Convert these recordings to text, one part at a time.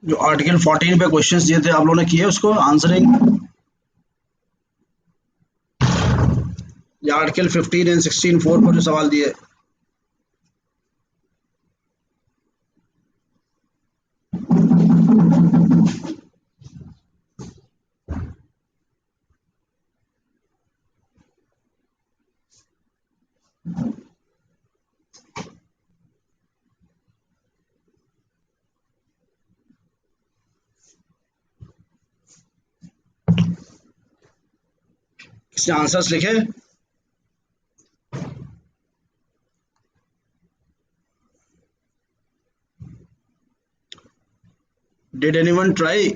जो आर्टिकल 14 पे क्वेश्चंस दिए थे आप लोगों ने किए उसको आंसरिंग, या आर्टिकल 15 एंड 16 4 पर जो सवाल दिए? इसने आंसर्स लिखे? Did anyone try?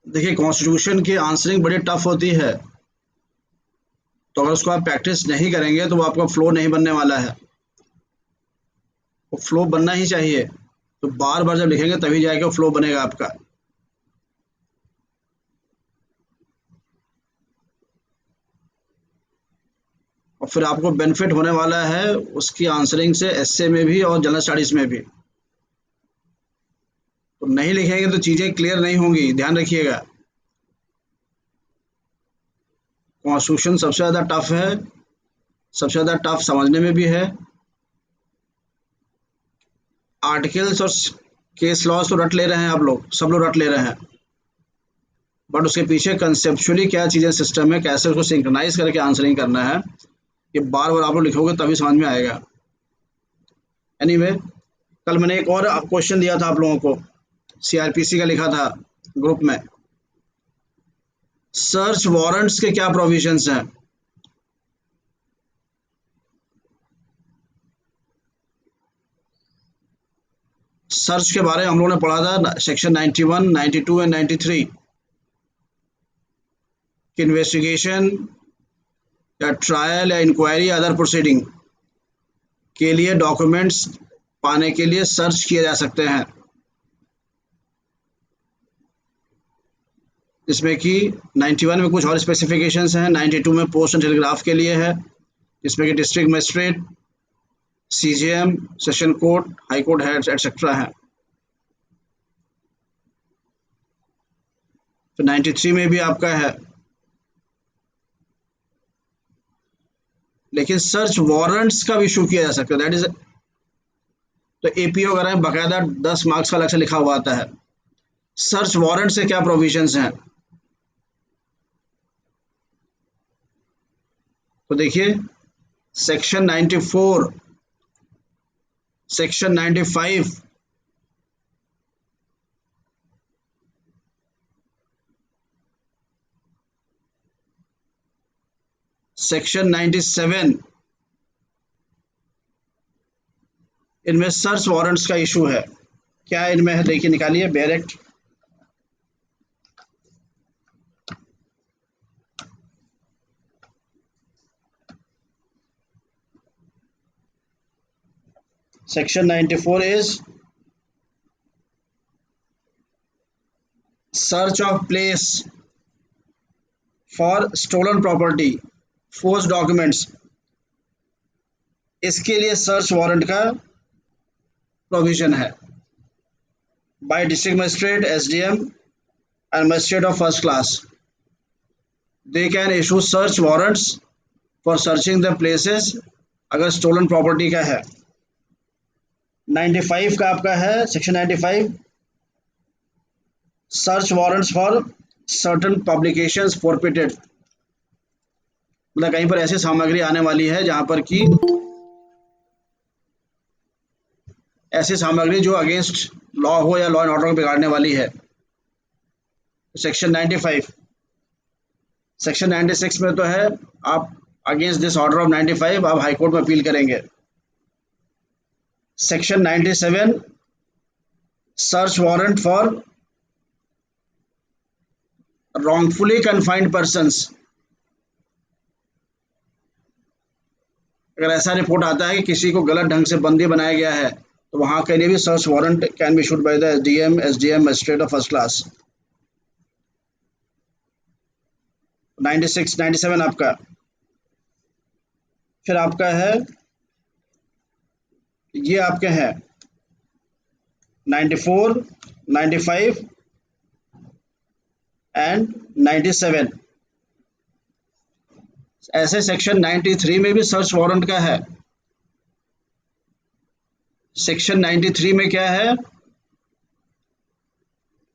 देखिए कॉन्स्टिट्यूशन की आंसरिंग बड़ी टफ होती है, तो अगर उसको आप प्रैक्टिस नहीं करेंगे तो वो आपका फ्लो नहीं बनने वाला है। वो फ्लो बनना ही चाहिए, तो बार बार जब लिखेंगे तभी जाके वो फ्लो बनेगा आपका। और फिर आपको बेनिफिट होने वाला है उसकी आंसरिंग से, एसए में भी और जनरल स्टडीज में भी। तो नहीं लिखेंगे तो चीज़ें क्लियर नहीं होंगी, ध्यान रखिएगा। कॉन्स्टिट्यूशन सबसे ज़्यादा टफ है, सबसे ज़्यादा टफ समझने में भी है। आर्टिकल्स और केस लॉज तो रट ले रहे हैं आप लोग, सब लोग रट ले रहे हैं, बट उसके पीछे कंसेप्चुअली क्या चीज़ें सिस्टम में, कैसे उसको सिंक्रोनाइज करके आंसरिंग करना है, ये बार बार आप लोग लिखोगे तभी समझ में आएगा। एनीवे कल मैंने एक और क्वेश्चन दिया था आप लोगों को, सीआरपीसी का लिखा था ग्रुप में। सर्च वारंट्स के क्या प्रोविजंस हैं? सर्च के बारे में हम लोगों ने पढ़ा था सेक्शन 91, 92 एंड 93 कि इन्वेस्टिगेशन या ट्रायल या इंक्वायरी अदर प्रोसीडिंग के लिए डॉक्यूमेंट्स पाने के लिए सर्च किए जा सकते हैं, जिसमें कि 91 में कुछ और स्पेसिफिकेशंस हैं, 92 में पोस्ट एंड टेलीग्राफ के लिए है, जिसमें कि district magistrate, CJM, session court, high court heads etcetera हैं। तो 93 में भी आपका है, लेकिन सर्च वारंट्स का भी इशू किया जा सकता है, दैट इज। तो एपीओ वगैरह में बाकायदा 10 मार्क्स का अलग से लिखा हुआ आता है। सर्च वारंट से क्या प्रोविजंस हैं? तो देखिए सेक्शन 94, सेक्शन 95, सेक्शन 97, इनमें सर्च वारंट्स का इशू है। क्या इनमें है देखिए, निकालिए bare act. Section 94 is search of place for stolen property, force documents, इसके लिए सर्च वारंट का प्रोविजन है by district magistrate, SDM and magistrate of first class. They can issue search warrants for searching the places अगर stolen property का है। 95 का आपका है section 95, search warrants for certain publications forfeited, मतलब कहीं पर ऐसी सामग्री आने वाली है जहां पर कि ऐसी सामग्री जो अगेंस्ट लॉ हो या लॉ एंड ऑर्डर को बिगाड़ने वाली है। सेक्शन 95। सेक्शन 96 में तो है आप अगेंस्ट दिस ऑर्डर ऑफ 95 आप हाई कोर्ट में अपील करेंगे। Section 97, search warrant for wrongfully confined persons, अगर ऐसा रिपोर्ट आता है कि किसी को गलत ढंग से बंदी बनाया गया है तो वहां के लिए भी search warrant can be issued by the SDM magistrate of first class. 96 97 आपका। फिर आपका है ये आपके हैं 94, 95 एंड 97। ऐसे सेक्शन 93 में भी सर्च वारंट का है। सेक्शन 93 में क्या है,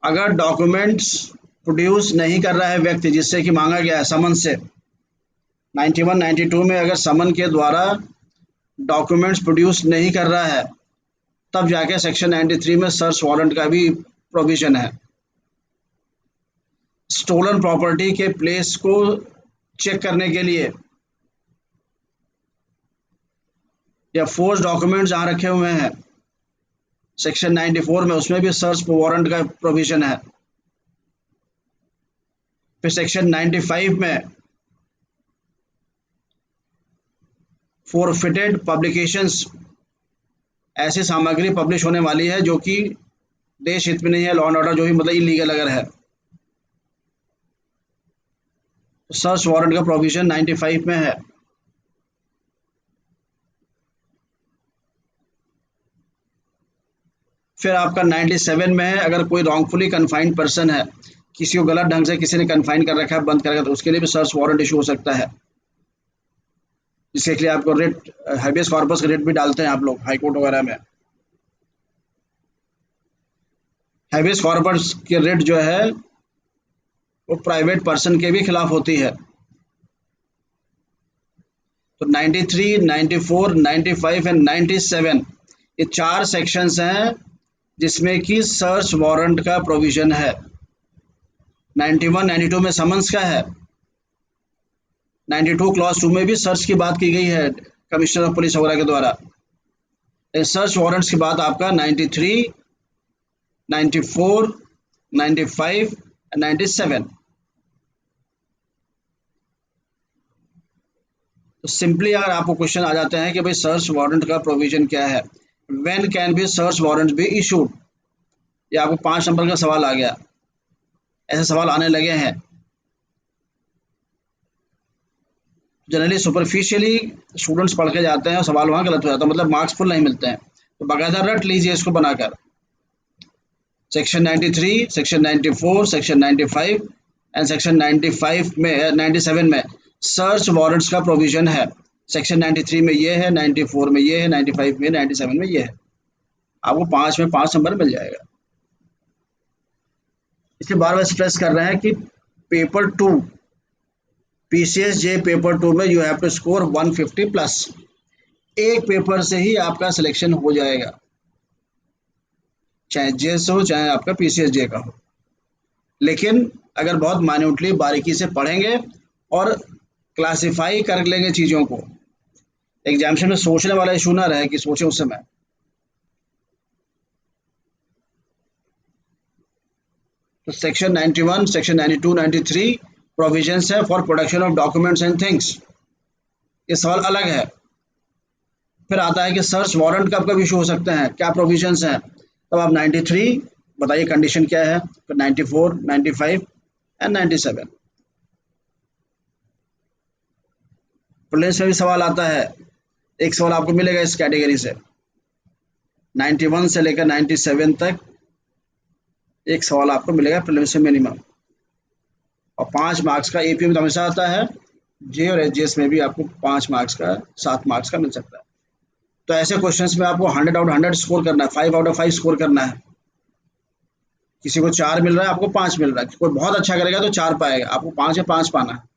अगर डॉक्यूमेंट्स प्रोड्यूस नहीं कर रहा है व्यक्ति जिससे कि मांगा गया है समन से, 91, 92 में अगर समन के द्वारा डॉक्यूमेंट्स प्रोड्यूस नहीं कर रहा है, तब जाके सेक्शन 93 में सर्च वारंट का भी प्रोविजन है। स्टोलन प्रॉपर्टी के प्लेस को चेक करने के लिए या फोर्स डॉक्यूमेंट जहाँ रखे हुए हैं सेक्शन 94 में, उसमें भी सर्च वारंट का प्रोविजन है। फिर सेक्शन 95 में फॉरफिटेड पब्लिकेशंस, ऐसी सामग्री पब्लिश होने वाली है जो कि देश हित में नहीं है, लॉ एंड ऑर्डर जो भी मतलब इलीगल अगर है, सर्च वारंट का प्रोविजन 95 में है। फिर आपका 97 में है, अगर कोई रॉन्गफुली कन्फाइंड पर्सन है, किसी को गलत ढंग से किसी ने कन्फाइन कर रखा है, बंद कर रखा है, तो उसके लिए भी सर्च वारंट इशू हो सकता है। जिसके लिए आपको रिट, हैबियस कॉर्पस का रिट भी डालते हैं आप लोग हाई कोर्ट वगैरह में। हैबियस कॉर्पस की रिट जो है वो प्राइवेट पर्सन के भी खिलाफ होती है। तो 93, 94, 95 एंड 97 ये 4 सेक्शंस हैं जिसमें कि सर्च वारंट का प्रोविजन है। 91, 92 में समन्स का है। 92 क्लॉज 2 में भी सर्च की बात की गई है कमिश्नर ऑफ पुलिस वगैरह के द्वारा। सर्च वारंट्स की बात आपका 93, 94, 95 एंड 97। तो सिंपली अगर आपको क्वेश्चन आ जाते हैं कि भाई सर्च वारंट का प्रोविजन क्या है, when can be search warrant be issued, ये आपको 5 नंबर का सवाल आ गया। ऐसे सवाल आने लगे हैं। जनरली सुपरफिशियली स्टूडेंट्स पढ़ के जाते हैं और सवाल वहाँ गलत हो जाता है, मतलब मार्क्स फुल नहीं मिलते हैं। तो बाकायदा रट लीजिए इसको बनाकर, section 93, section 94, section 95 and section 95 में 97 में सर्च वारंट्स का प्रोविजन है। सेक्शन 93 में ये है, 94 में ये है, 95 में, 97 में ये है। आपको 5 में 5 नंबर मिल जाएगा। इसलिए बार बार स्ट्रेस कर रहे हैं कि पेपर 2 पीसीएसजे पेपर 2 में you have to score 150 plus. एक पेपर से ही आपका सिलेक्शन हो जाएगा, चाहे जेस हो चाहे आपका पीसीएसजे का हो। लेकिन अगर बहुत माइन्यूटली बारीकी से पढ़ेंगे और क्लासिफाई कर लेंगे चीज़ों को, एग्जामिनेशन में सोचने वाला इशू ना रहे कि सोचे उस समय। तो सेक्शन 91, सेक्शन 92, 93 प्रोविजंस है for production of documents and things, ये सवाल अलग है। फिर आता है कि सर्च वारंट कब कब इशू हो सकते हैं, क्या प्रोविजंस हैं। तब आप 93 बताइए कंडीशन क्या है, फिर 94, 95 एंड 97। प्रीलिम्स में भी सवाल आता है, एक सवाल आपको मिलेगा इस कैटेगरी से, 91 से लेकर 97 तक एक सवाल आपको मिलेगा प्रीलिम्स में मिनिमम। और 5 मार्क्स का एपीएम तो हमेशा आता है, जे और एचजीएस में भी आपको 5 मार्क्स का 7 मार्क्स का मिल सकता है। तो ऐसे क्वेश्चंस में आपको 100 आउट 100 स्कोर करना है, 5 आउट ऑफ 5 स्कोर करना है। किसी को 4 मिल रहा है, आपको 5 मिल रहा है, कोई बहुत अच्छा करेगा तो 4 पाएगा, आपको 5 या 5 पाना है।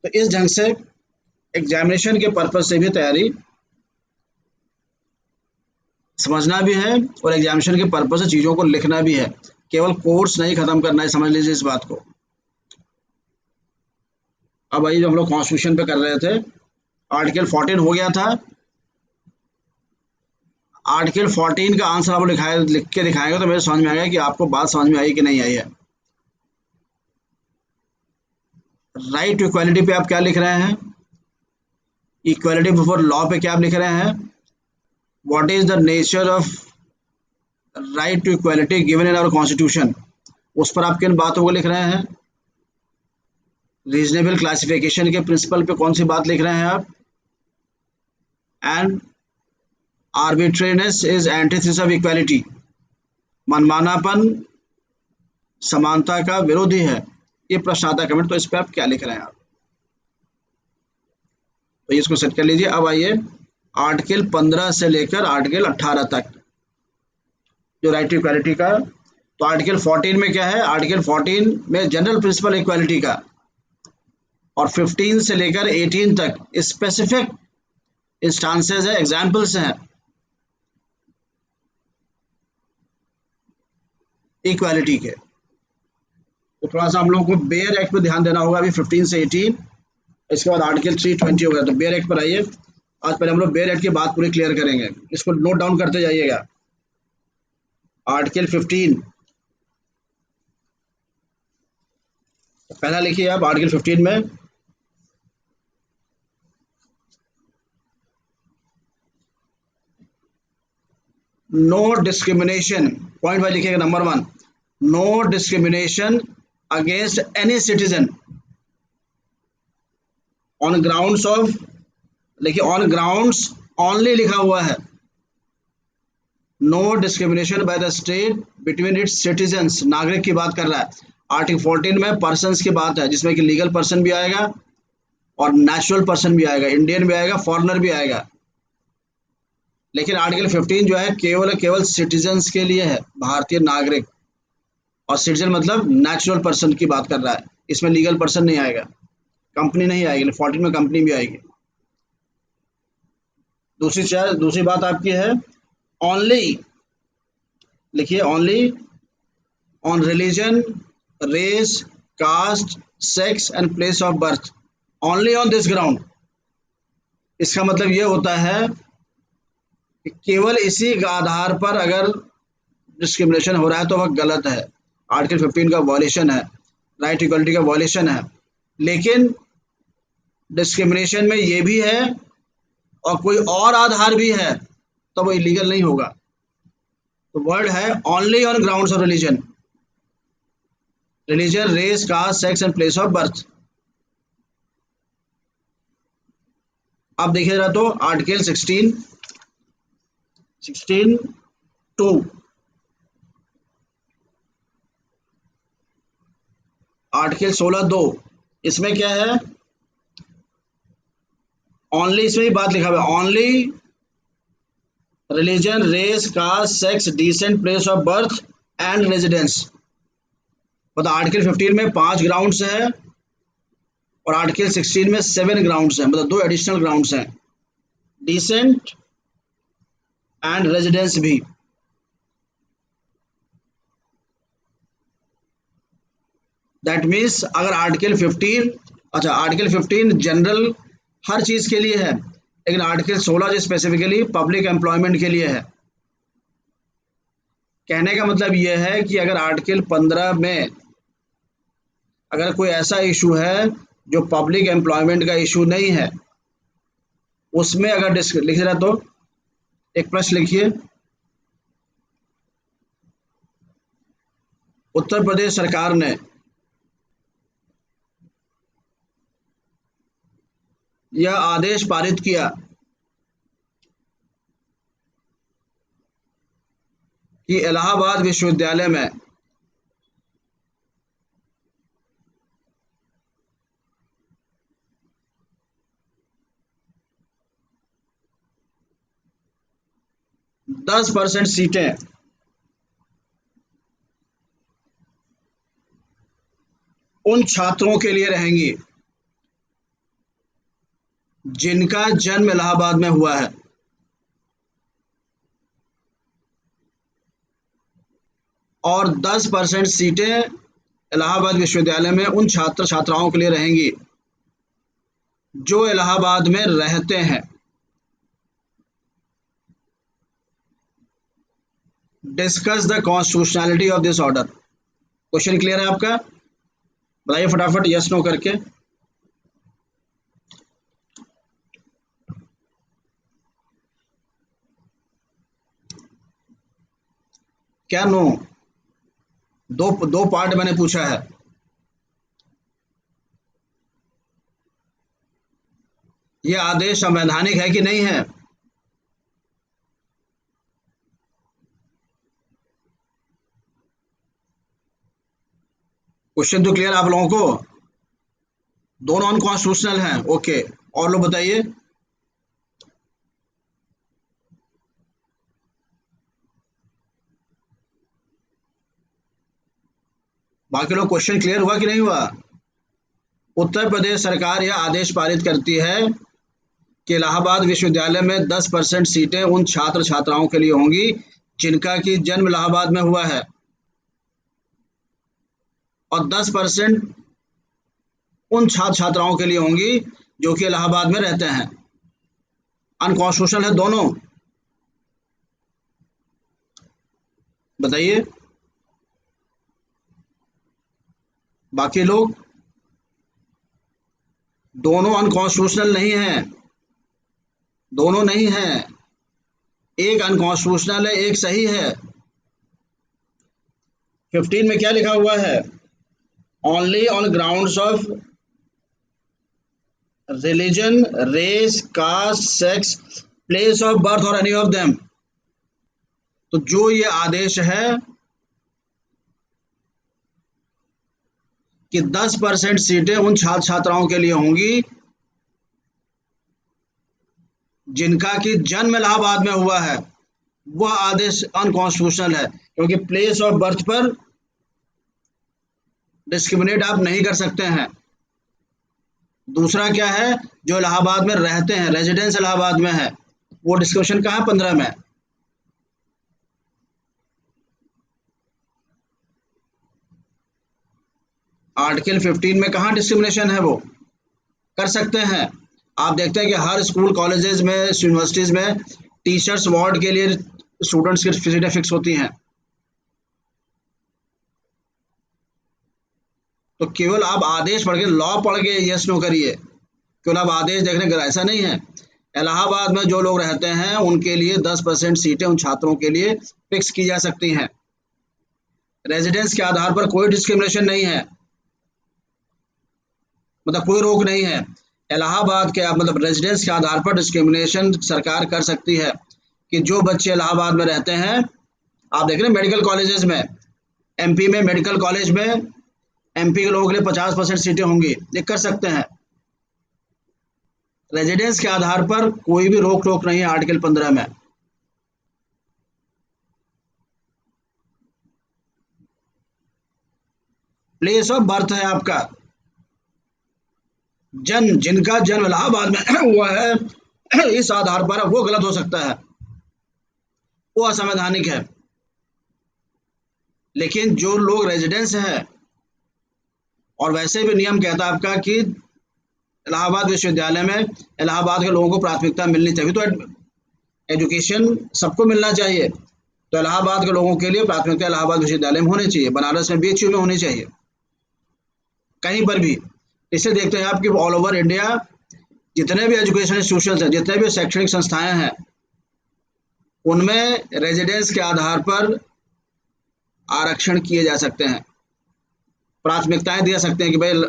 तो इस ढंग से एग्जामिनेशन के पर्पज से भी तैयारी समझना भी है और एग्जामिनेशन के पर्पज से चीज़ों को लिखना भी है, केवल कोर्स नहीं खत्म करना है, समझ लीजिए इस बात को। अब भाई जो हम लोग कॉन्स्टिट्यूशन पे कर रहे थे, आर्टिकल 14 हो गया था। आर्टिकल 14 का आंसर आपको लिख के दिखाएंगे तो मेरे समझ में आएगा कि आपको बात समझ में आई कि नहीं आई है। राइट टू इक्वालिटी पे आप क्या लिख रहे हैं, इक्वालिटी बिफोर लॉ पे क्या आप लिख रहे हैं, what is the nature of right to equality given in our constitution, उस पर आप किन बातों को लिख रहे हैं। रीजनेबल क्लासिफिकेशन के प्रिंसिपल पे कौन सी बात लिख रहे हैं आप, and arbitrariness is antithesis of equality, मनमानापन समानता का विरोधी है। ये प्रश्न आता है कमेंट, तो इस पे आप क्या लिख रहे हैं आप, तो इसको सेट कर लीजिए। अब आइए आर्टिकल 15 से लेकर आर्टिकल 18 तक जो राइट टू इक्वालिटी का। तो आर्टिकल 14 में क्या है, आर्टिकल 14 में जनरल प्रिंसिपल इक्वालिटी का, और 15 से लेकर 18 तक स्पेसिफिक इंस्टांसेस है, एग्जाम्पल्स हैं इक्वालिटी के। तो थोड़ा सा हम लोगों को बेयर एक्ट पे ध्यान देना होगा अभी 15 से 18, इसके बाद आर्टिकल 320 होगा। तो बेयर एक्ट पर आइए, आज पहले हम लोग बेयर एक्ट की बात पूरी क्लियर करेंगे, इसको नोट डाउन करते जाइएगा। आर्टिकल 15, पहला लिखिए आप आर्टिकल 15 में, नो डिस्क्रिमिनेशन, पॉइंट वाइज लिखिएगा। Number 1, no discrimination against any citizen on grounds of, देखिए ऑन ग्राउंड्स ओनली लिखा हुआ है, no discrimination by the state between its citizens, नागरिक की बात कर रहा है। आर्टिकल 14 में पर्सन्स की बात है, जिसमें कि लीगल पर्सन भी आएगा और नेचुरल पर्सन भी आएगा, इंडियन भी आएगा, फॉरेनर भी आएगा। लेकिन आर्टिकल 15 जो है केवल सिटीजन्स के लिए है, भारतीय नागरिक, और सिटीजन मतलब नेचुरल पर्सन की बात कर रहा है, इसमें लीगल पर्सन नहीं आएगा, कंपनी नहीं आएगी। 14 में कंपनी भी आएगी। दूसरी बात आपकी है ओनली, लिखिए only on religion, race, caste, sex and place of birth, only on this ground. इसका मतलब ये होता है कि केवल इसी आधार पर अगर डिस्क्रिमिनेशन हो रहा है तो वह गलत है, आर्टिकल 15 का वॉयलेशन है, राइट इक्वलिटी का वॉयलेशन है। लेकिन डिस्क्रिमिनेशन में ये भी है और कोई और आधार भी है तो वो इलीगल नहीं होगा। तो वर्ड है only on grounds of religion, race, caste, sex and place of birth. अब देखिए जरा, तो आर्टिकल 16(2), आर्टिकल 16(2), इसमें क्या है, ओनली, इसमें ही बात लिखा हुआ है, only religion, race, caste, sex, descent, place of birth and residence. मतलब आर्टिकल 15 में 5 ग्राउंड्स है और आर्टिकल 16 में 7 ग्राउंड्स हैं, मतलब 2 एडिशनल ग्राउंड्स हैं, डिसेंट एंड रेजिडेंस भी। दैट मीन्स अगर आर्टिकल 15, अच्छा आर्टिकल 15 जनरल हर चीज के लिए है, लेकिन आर्टिकल 16 जो स्पेसिफिकली पब्लिक एम्प्लॉयमेंट के लिए है। कहने का मतलब यह है कि अगर आर्टिकल 15 में अगर कोई ऐसा इशू है जो पब्लिक एम्प्लॉयमेंट का इशू नहीं है, उसमें अगर लिख रहा तो एक प्रश्न लिखिए, उत्तर प्रदेश सरकार ने यह आदेश पारित किया कि इलाहाबाद विश्वविद्यालय में 10% सीटें उन छात्रों के लिए रहेंगी जिनका जन्म इलाहाबाद में हुआ है, और 10% सीटें इलाहाबाद विश्वविद्यालय में उन छात्र छात्राओं के लिए रहेंगी जो इलाहाबाद में रहते हैं। Discuss the constitutionality of this order. Question clear है आपका? बताइए फटाफट यस नो करके। क्या नो? दो दो पार्ट मैंने पूछा है। यह आदेश संवैधानिक है कि नहीं है? क्वेश्चन तो क्लियर आप लोगों को? दोनों अनकॉन्स्टिट्यूशनल हैं, ओके। और लोग बताइए। बाकी लोग क्वेश्चन क्लियर हुआ कि नहीं हुआ? उत्तर प्रदेश सरकार यह आदेश पारित करती है कि इलाहाबाद विश्वविद्यालय में 10% सीटें उन छात्र छात्राओं के लिए होंगी जिनका की जन्म इलाहाबाद में हुआ है, और 10% उन छात्र छात्राओं के लिए होंगी जो कि इलाहाबाद में रहते हैं। अनकॉन्स्टिट्यूशनल है दोनों, बताइए बाकी लोग। दोनों अनकॉन्स्टिट्यूशनल नहीं है, दोनों नहीं है, एक अनकॉन्स्टिट्यूशनल है, एक सही है। 15 में क्या लिखा हुआ है? Only on grounds of religion, race, caste, sex, place of birth और एनी ऑफ देम। तो जो ये आदेश है कि 10% सीटें उन छात्र छात्राओं के लिए होंगी जिनका कि जन्म इलाहाबाद में हुआ है, वह आदेश अनकॉन्स्टिट्यूशनल है, क्योंकि प्लेस ऑफ बर्थ पर डिस्क्रिमिनेट आप नहीं कर सकते हैं। दूसरा क्या है, जो इलाहाबाद में रहते हैं, रेजिडेंस इलाहाबाद में है, वो डिस्क्रिमिनेशन कहाँ है? 15 में। आर्टिकल 15 में कहाँ डिस्क्रिमिनेशन है? वो कर सकते हैं। आप देखते हैं कि हर स्कूल कॉलेजेस में यूनिवर्सिटीज में टीचर्स वार्ड के लिए स्टूडेंट्स की सीटें फिक्स होती हैं। तो केवल आप आदेश पढ़ के, लॉ पढ़ के यस नो करिए, केवल आप आदेश देखने का ऐसा नहीं है। इलाहाबाद में जो लोग रहते हैं उनके लिए 10% सीटें उन छात्रों के लिए फिक्स की जा सकती हैं। रेजिडेंस के आधार पर कोई डिस्क्रिमिनेशन नहीं है, मतलब कोई रोक नहीं है। इलाहाबाद के मतलब रेजिडेंस के आधार पर डिस्क्रिमिनेशन सरकार कर सकती है कि जो बच्चे इलाहाबाद में रहते हैं, आप देख रहे हैं मेडिकल कॉलेजेस में, एमपी में मेडिकल कॉलेज में एमपी के लोगों के लिए 50% सीटें होंगी, ये कर सकते हैं। रेजिडेंस के आधार पर कोई भी रोक टोक नहीं है आर्टिकल 15 में। प्लेस ऑफ बर्थ है आपका, जन्म, जिनका जन्म इलाहाबाद में हुआ है, इस आधार पर वो गलत हो सकता है, वो असंवैधानिक है। लेकिन जो लोग रेजिडेंस है, और वैसे भी नियम कहता है आपका कि इलाहाबाद विश्वविद्यालय में इलाहाबाद के लोगों को प्राथमिकता मिलनी चाहिए, तो एजुकेशन सबको मिलना चाहिए, तो इलाहाबाद के लोगों के लिए प्राथमिकता इलाहाबाद विश्वविद्यालय में होनी चाहिए, बनारस में बीएचयू में होनी चाहिए, कहीं पर भी। इसे देखते हैं आप कि ऑल ओवर इंडिया जितने भी एजुकेशन इंस्टीट्यूशन हैं, जितने भी शैक्षणिक संस्थाएं हैं, उनमें रेजिडेंस के आधार पर आरक्षण किए जा सकते हैं, प्राथमिकताएं दे सकते हैं कि भाई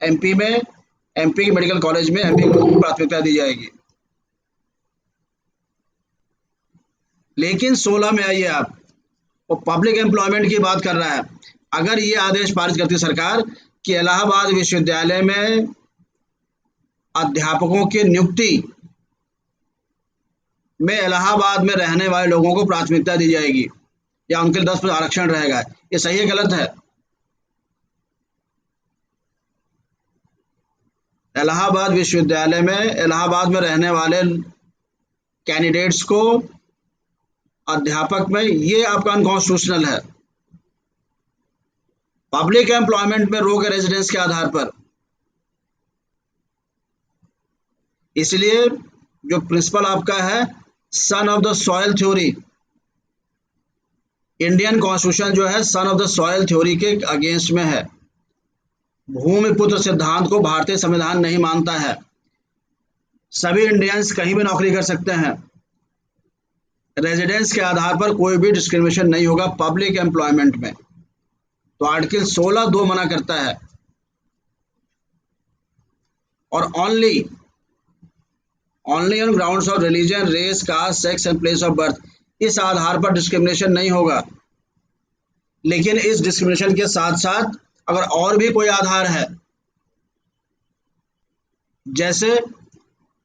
एमपी में, एमपी के मेडिकल कॉलेज में एमपी को प्राथमिकता दी जाएगी। लेकिन 16 में आइए आप, वो पब्लिक एम्प्लॉयमेंट की बात कर रहा है। अगर ये आदेश पारित करती सरकार कि इलाहाबाद विश्वविद्यालय में अध्यापकों की नियुक्ति में इलाहाबाद में रहने वाले लोगों को प्राथमिकता दी जाएगी या उनके 10% आरक्षण रहेगा, ये सही है गलत है? इलाहाबाद विश्वविद्यालय में इलाहाबाद में रहने वाले कैंडिडेट्स को अध्यापक में, ये आपका अनकॉन्स्टिट्यूशनल है। पब्लिक एम्प्लॉयमेंट में रोक है रेजिडेंस के आधार पर। इसलिए जो प्रिंसिपल आपका है son of the soil theory, Indian constitution जो है son of the soil theory के अगेंस्ट में है। भूमिपुत्र सिद्धांत को भारतीय संविधान नहीं मानता है। सभी इंडियंस कहीं भी नौकरी कर सकते हैं, रेजिडेंस के आधार पर कोई भी डिस्क्रिमिनेशन नहीं होगा पब्लिक एम्प्लॉयमेंट में। तो आर्टिकल 16(2) मना करता है। और only on grounds of religion, race, caste, sex and place of birth, इस आधार पर डिस्क्रिमिनेशन नहीं होगा। लेकिन इस डिस्क्रिमिनेशन के साथ साथ अगर और भी कोई आधार है, जैसे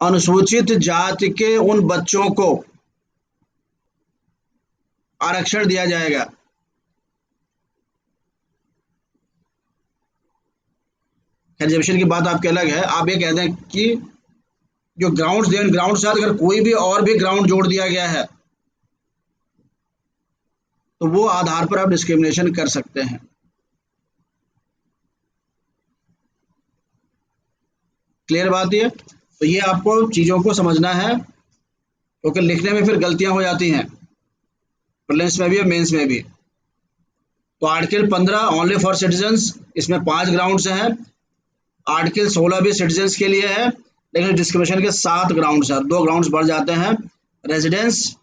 अनुसूचित जाति के उन बच्चों को आरक्षण दिया जाएगा, रिजर्वेशन की बात आपकी अलग है, आप ये कहते हैं कि जो ग्राउंड्स दिए, ग्राउंड के साथ अगर कोई भी और भी ग्राउंड जोड़ दिया गया है तो वो आधार पर आप डिस्क्रिमिनेशन कर सकते हैं। क्लियर बात ये? तो ये आपको चीज़ों को समझना है, क्योंकि लिखने में फिर गलतियां हो जाती हैं, प्रीलिम्स में भी और मेंस में भी। तो आर्टिकल 15 ओनली फॉर सिटीजन्स, इसमें 5 ग्राउंड्स हैं। आर्टिकल 16 भी सिटीजन्स के लिए है, लेकिन डिस्क्रिमिनेशन के 7 ग्राउंड्स हैं, 2 ग्राउंड्स बढ़ जाते हैं, रेजिडेंस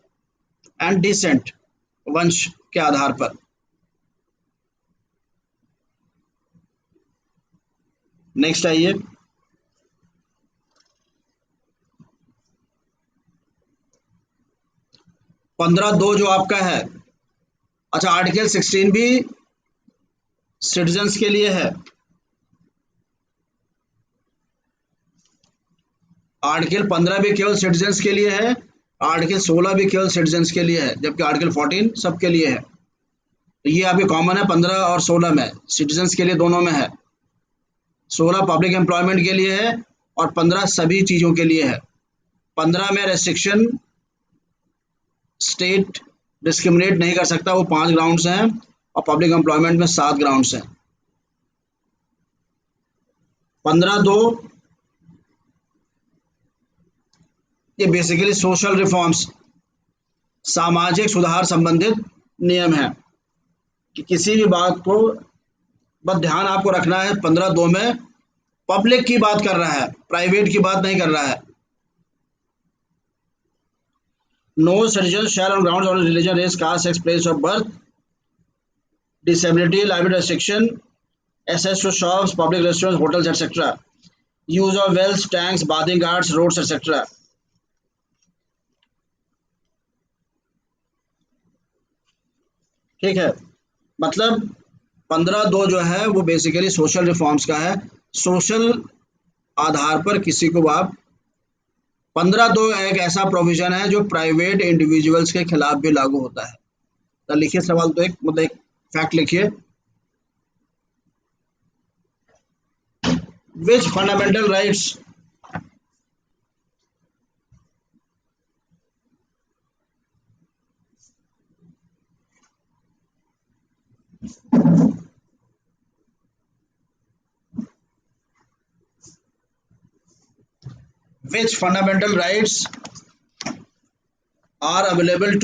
एंड डिसेंट, वंश के आधार पर। नेक्स्ट आइए, 15(2) जो आपका है, अच्छा आर्टिकल 16 भी सिटीजन्स के लिए है, आर्टिकल 15 भी केवल सिटीजन्स के लिए है, आर्टिकल 16 भी केवल सिटीजन्स के लिए है, जबकि आर्टिकल 14 सबके लिए है। तो ये आपके कॉमन है 15 और 16 में, सिटीजन्स के लिए दोनों में है। 16 पब्लिक एम्प्लॉयमेंट के लिए है और 15 सभी चीज़ों के लिए है। 15 में रेस्ट्रिक्शन, स्टेट डिस्क्रिमिनेट नहीं कर सकता, वो 5 ग्राउंड्स हैं, और पब्लिक एम्प्लॉयमेंट में 7 ग्राउंड्स हैं। 15(2) ये बेसिकली सोशल रिफॉर्म्स, सामाजिक सुधार संबंधित नियम है, कि किसी भी बात को बस ध्यान आपको रखना है, 15(2) में पब्लिक की बात कर रहा है, प्राइवेट की बात नहीं कर रहा है। No citizen shall on grounds of religion, race, caste, sex, place of birth, disability, liability restriction, access to shops, public restaurants, hotels, etc. Use of wells, tanks, bathing ghats, roads, etc. ठीक है, मतलब 15(2) जो है वो basically social reforms का है, social आधार पर किसी को आप 15(2) एक ऐसा प्रोविजन है जो प्राइवेट इंडिविजुअल्स के खिलाफ भी लागू होता है। तो लिखिए सवाल, तो एक मतलब एक फैक्ट लिखिए, which fundamental rights which fundamental rights are available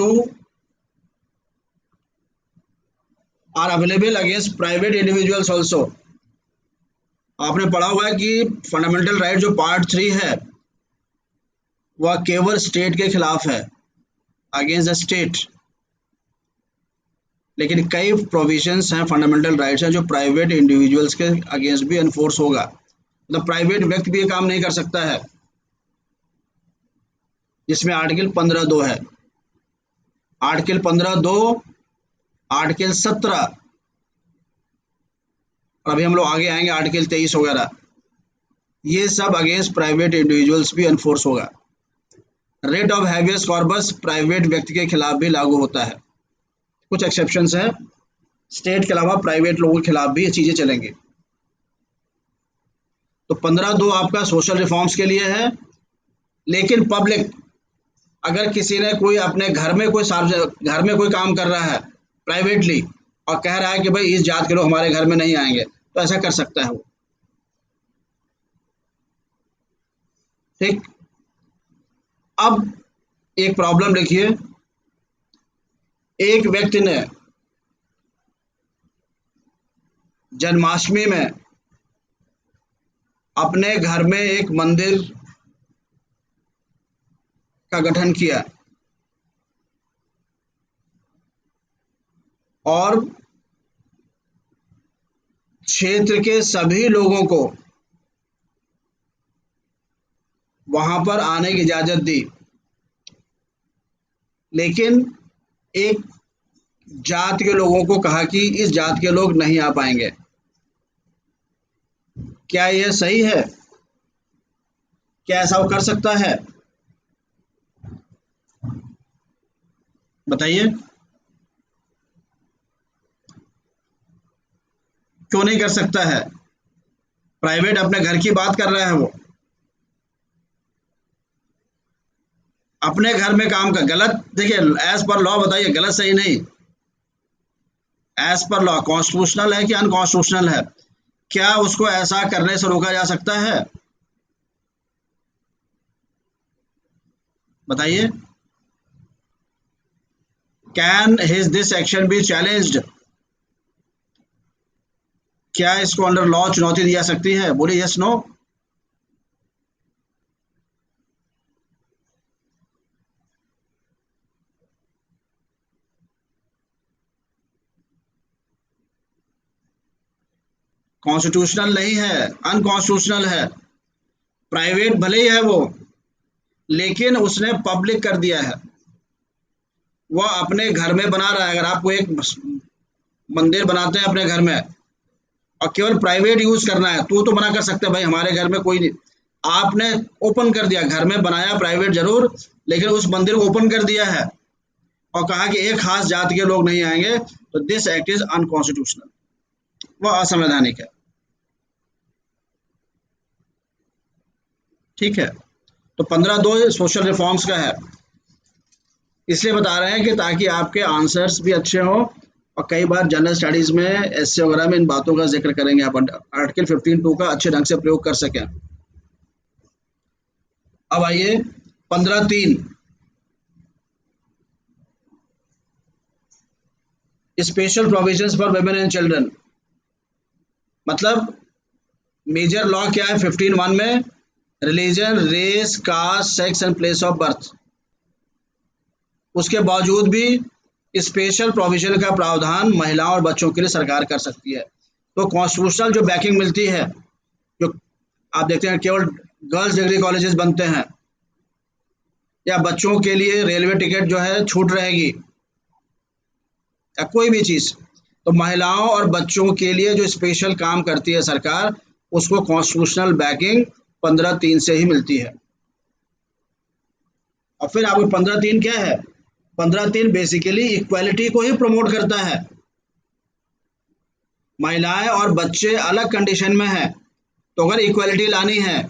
against private individuals also। आपने पढ़ा हुआ है कि फंडामेंटल राइट जो पार्ट 3 है वह केवल स्टेट के खिलाफ है, अगेंस्ट द स्टेट, लेकिन कई प्रोविजंस हैं, फंडामेंटल राइट्स हैं जो प्राइवेट इंडिविजुअल्स के अगेंस्ट भी एनफोर्स होगा, मतलब प्राइवेट व्यक्ति भी ये काम नहीं कर सकता है, जिसमें आर्टिकल 15(2) है। आर्टिकल 15(2), आर्टिकल 17, और अभी हम लोग आगे आएंगे आर्टिकल 23 वगैरह, ये सब अगेंस्ट प्राइवेट इंडिविजुअल्स भी एनफोर्स होगा। Rate of habeas corpus private व्यक्ति के खिलाफ भी लागू होता है, कुछ एक्सेप्शंस हैं, स्टेट के अलावा प्राइवेट लोगों के खिलाफ भी ये चीज़ें चलेंगी। तो 15(2) आपका सोशल रिफॉर्म्स के लिए है, लेकिन पब्लिक, अगर किसी ने कोई अपने घर में कोई घर में कोई काम कर रहा है प्राइवेटली और कह रहा है कि भाई इस जात के लोग हमारे घर में नहीं आएंगे, तो ऐसा कर सकता है वो। ठीक, अब एक प्रॉब्लम लिखिए, एक व्यक्ति ने जन्माष्टमी में अपने घर में एक मंदिर का गठन किया और क्षेत्र के सभी लोगों को वहां पर आने की इजाजत दी, लेकिन एक जात के लोगों को कहा कि इस जात के लोग नहीं आ पाएंगे। क्या यह सही है? क्या ऐसा वो कर सकता है? बताइए। क्यों नहीं कर सकता है? प्राइवेट अपने घर की बात कर रहा है वो, अपने घर में काम कर गलत। देखिए, एज पर लॉ बताइए, गलत सही नहीं। एज पर लॉ कॉन्स्टिट्यूशनल है कि अनकॉन्स्टिट्यूशनल है? क्या उसको ऐसा करने से रोका जा सकता है? बताइए। Can his this action B challenged? क्या इसको अंडर लॉ चुनौती दी जा सकती है? बोलिए यस नो। कॉन्स्टिट्यूशनल नहीं है, अनकॉन्स्टिट्यूशनल है। प्राइवेट भले ही है वो, लेकिन उसने पब्लिक कर दिया है। वह अपने घर में बना रहा है। अगर आपको एक मंदिर बनाते हैं अपने घर में और केवल प्राइवेट यूज करना है तो मना कर सकते हैं, भाई हमारे घर में कोई नहीं। आपने ओपन कर दिया, घर में बनाया प्राइवेट जरूर, लेकिन उस मंदिर को ओपन कर दिया है और कहा कि एक खास जाति के लोग नहीं आएंगे, तो दिस एक्ट इज अनकॉन्स्टिट्यूशनल, वह असंवैधानिक है। ठीक है। तो 15(2) सोशल रिफॉर्म्स का है। इसलिए बता रहे हैं कि ताकि आपके आंसर्स भी अच्छे हों, और कई बार जनरल स्टडीज में एसए वगैरह में इन बातों का जिक्र करेंगे, आप आर्टिकल 15(2) का अच्छे ढंग से प्रयोग कर सकें। अब आइए 15(3) special provisions for women and children. मतलब मेजर लॉ क्या है 15(1) में? Religion, race, caste, sex and place of birth. उसके बावजूद भी स्पेशल प्रोविजन का प्रावधान महिलाओं और बच्चों के लिए सरकार कर सकती है। तो कॉन्स्टिट्यूशनल जो बैकिंग मिलती है, जो आप देखते हैं केवल गर्ल्स डिग्री कॉलेजेस बनते हैं, या बच्चों के लिए रेलवे टिकट जो है छूट रहेगी, या कोई भी चीज़, तो महिलाओं और बच्चों के लिए जो स्पेशल काम करती है सरकार, उसको कॉन्स्टिट्यूशनल बैकिंग 15(3) से ही मिलती है। और फिर आपको 15(3) क्या है? 15(3) बेसिकली इक्वालिटी को ही प्रमोट करता है। महिलाएं और बच्चे अलग कंडीशन में हैं, तो अगर इक्वालिटी लानी है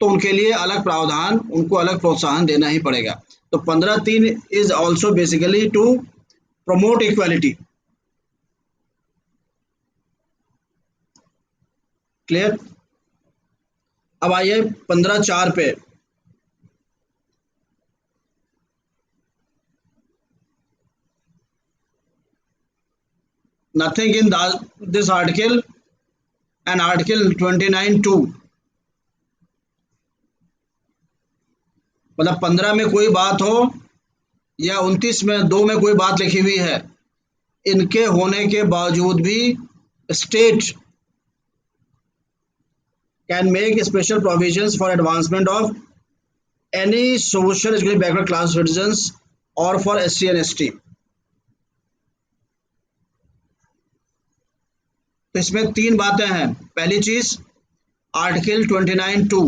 तो उनके लिए अलग प्रावधान, उनको अलग प्रोत्साहन देना ही पड़ेगा। तो 15(3) is also basically to promote equality. Clear? अब आइए 15(4) पे। Nothing in this article and article 29(2), मतलब 15 में कोई बात हो या 29(2) में कोई बात लिखी हुई है, इनके होने के बावजूद भी state can make special provisions for advancement of any social backward class citizens और फॉर एससी एंड एसटी। तो इसमें तीन बातें हैं। पहली चीज, आर्टिकल 29(2)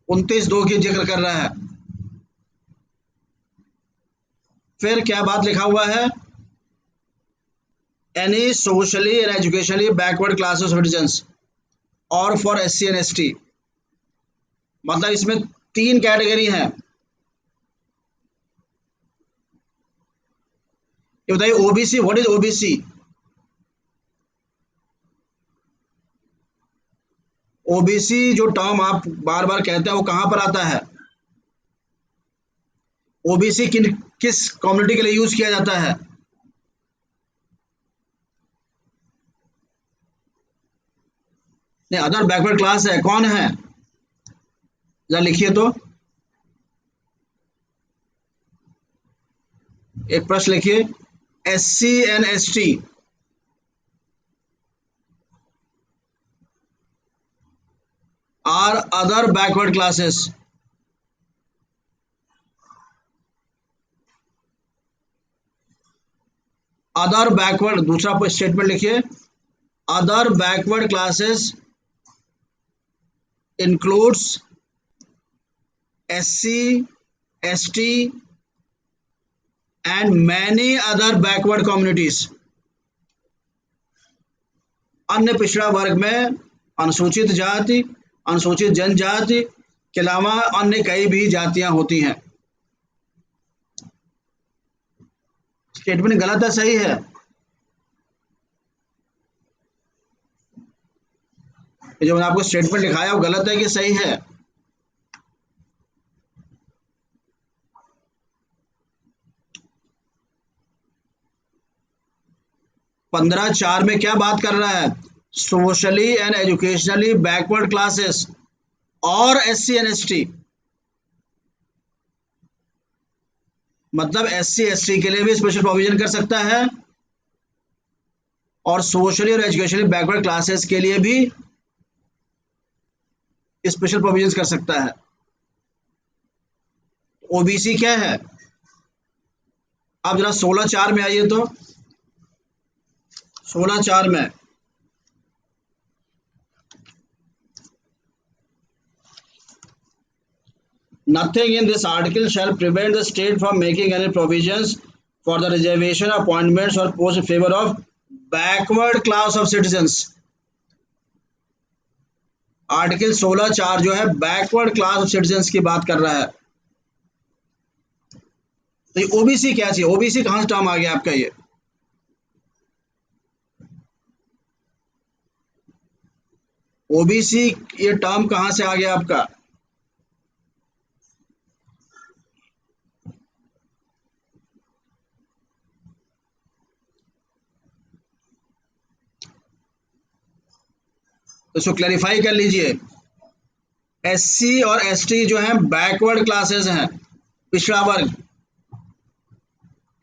29(2) की जिक्र कर रहा है। फिर क्या बात लिखा हुआ है? Any socially and educationally backward class of citizens और फॉर एससी एंड एसटी। मतलब इसमें तीन कैटेगरी हैं। ये बताइए OBC, what is OBC? OBC जो टर्म आप बार बार कहते हैं वो कहां पर आता है? ओबीसी किस कम्युनिटी के लिए यूज किया जाता है? नहीं, अदर बैकवर्ड क्लास है, कौन है? जरा लिखिए तो। एक प्रश्न लिखिए। SC and ST are other backward classes. Other backward, दूसरा स्टेटमेंट लिखिए, other backward classes includes SC, ST and many other backward communities. अन्य पिछड़ा वर्ग में अनुसूचित जाति, अनुसूचित जनजाति के अलावा अन्य कई भी जातियां होती हैं। स्टेटमेंट गलत है सही है? जो मैंने आपको स्टेटमेंट लिखाया वो गलत है कि सही है? पंद्रह चार में क्या बात कर रहा है? Socially and educationally backward classes और SC एंड ST, मतलब SC ST के लिए भी स्पेशल प्रोविजन कर सकता है और सोशली और एजुकेशनली बैकवर्ड क्लासेस के लिए भी स्पेशल प्रोविजन कर सकता है। ओबीसी क्या है? आप जरा 16(4) में आइए तो 16(4) में nothing in this article shall prevent the state from making any provisions for the reservation appointments or posts in favor of backward class of citizens। Article 16(4) जो है बैकवर्ड क्लास ऑफ सिटीजन्स की बात कर रहा है। तो ये ओबीसी क्या चाहिए? ओबीसी कहां से टर्म आ गया आपका? ये ओबीसी ये टर्म कहां से आ गया आपका? तो इसको क्लैरिफाई कर लीजिए। SC और ST जो है बैकवर्ड क्लासेस हैं, पिछड़ा वर्ग।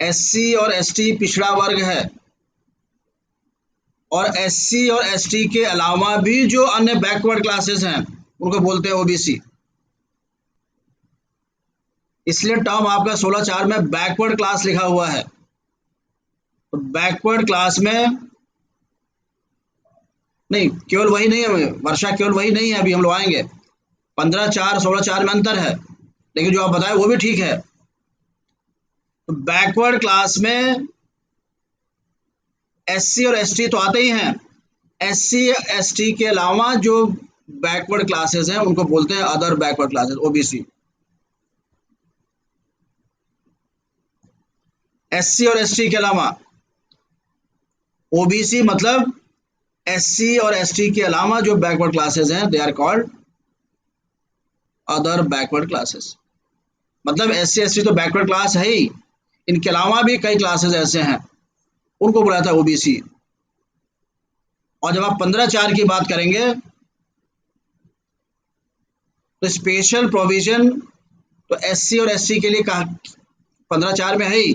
SC और ST पिछड़ा वर्ग है और SC और ST के अलावा भी जो अन्य बैकवर्ड क्लासेस हैं उनको बोलते हैं ओबीसी। इसलिए टर्म आपका 16(4) में बैकवर्ड क्लास लिखा हुआ है। तो बैकवर्ड क्लास में नहीं, केवल वही नहीं है वर्षा, केवल वही नहीं है, अभी हम लोग आएंगे। 15(4) 16(4) में अंतर है, लेकिन जो आप बताए वो भी ठीक है। तो बैकवर्ड क्लास में SC और ST तो आते ही हैं, SC ST के अलावा जो बैकवर्ड क्लासेस हैं उनको बोलते हैं other backward classes, OBC. SC और ST के अलावा, ओबीसी मतलब SC और ST के अलावा जो बैकवर्ड क्लासेस हैं they are called other backward classes. मतलब SC ST तो बैकवर्ड क्लास है ही, इनके अलावा भी कई क्लासेस ऐसे हैं, उनको बुलाया था ओबीसी। और जब आप 15(4) की बात करेंगे तो स्पेशल प्रोविजन तो SC और ST के लिए कहा 15(4) में है ही।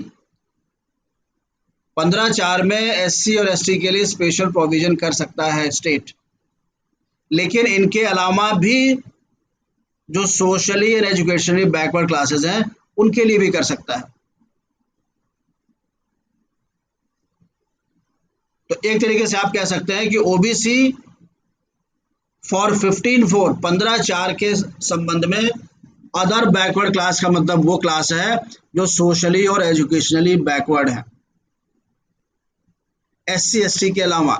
15(4) में SC और ST के लिए स्पेशल प्रोविजन कर सकता है स्टेट, लेकिन इनके अलावा भी जो सोशली और एजुकेशनली बैकवर्ड क्लासेस हैं उनके लिए भी कर सकता है। तो एक तरीके से आप कह सकते हैं कि ओबीसी फॉर 15(4) 15(4) के संबंध में अदर बैकवर्ड क्लास का मतलब वो क्लास है जो सोशली और एजुकेशनली बैकवर्ड है, SC ST के अलावा।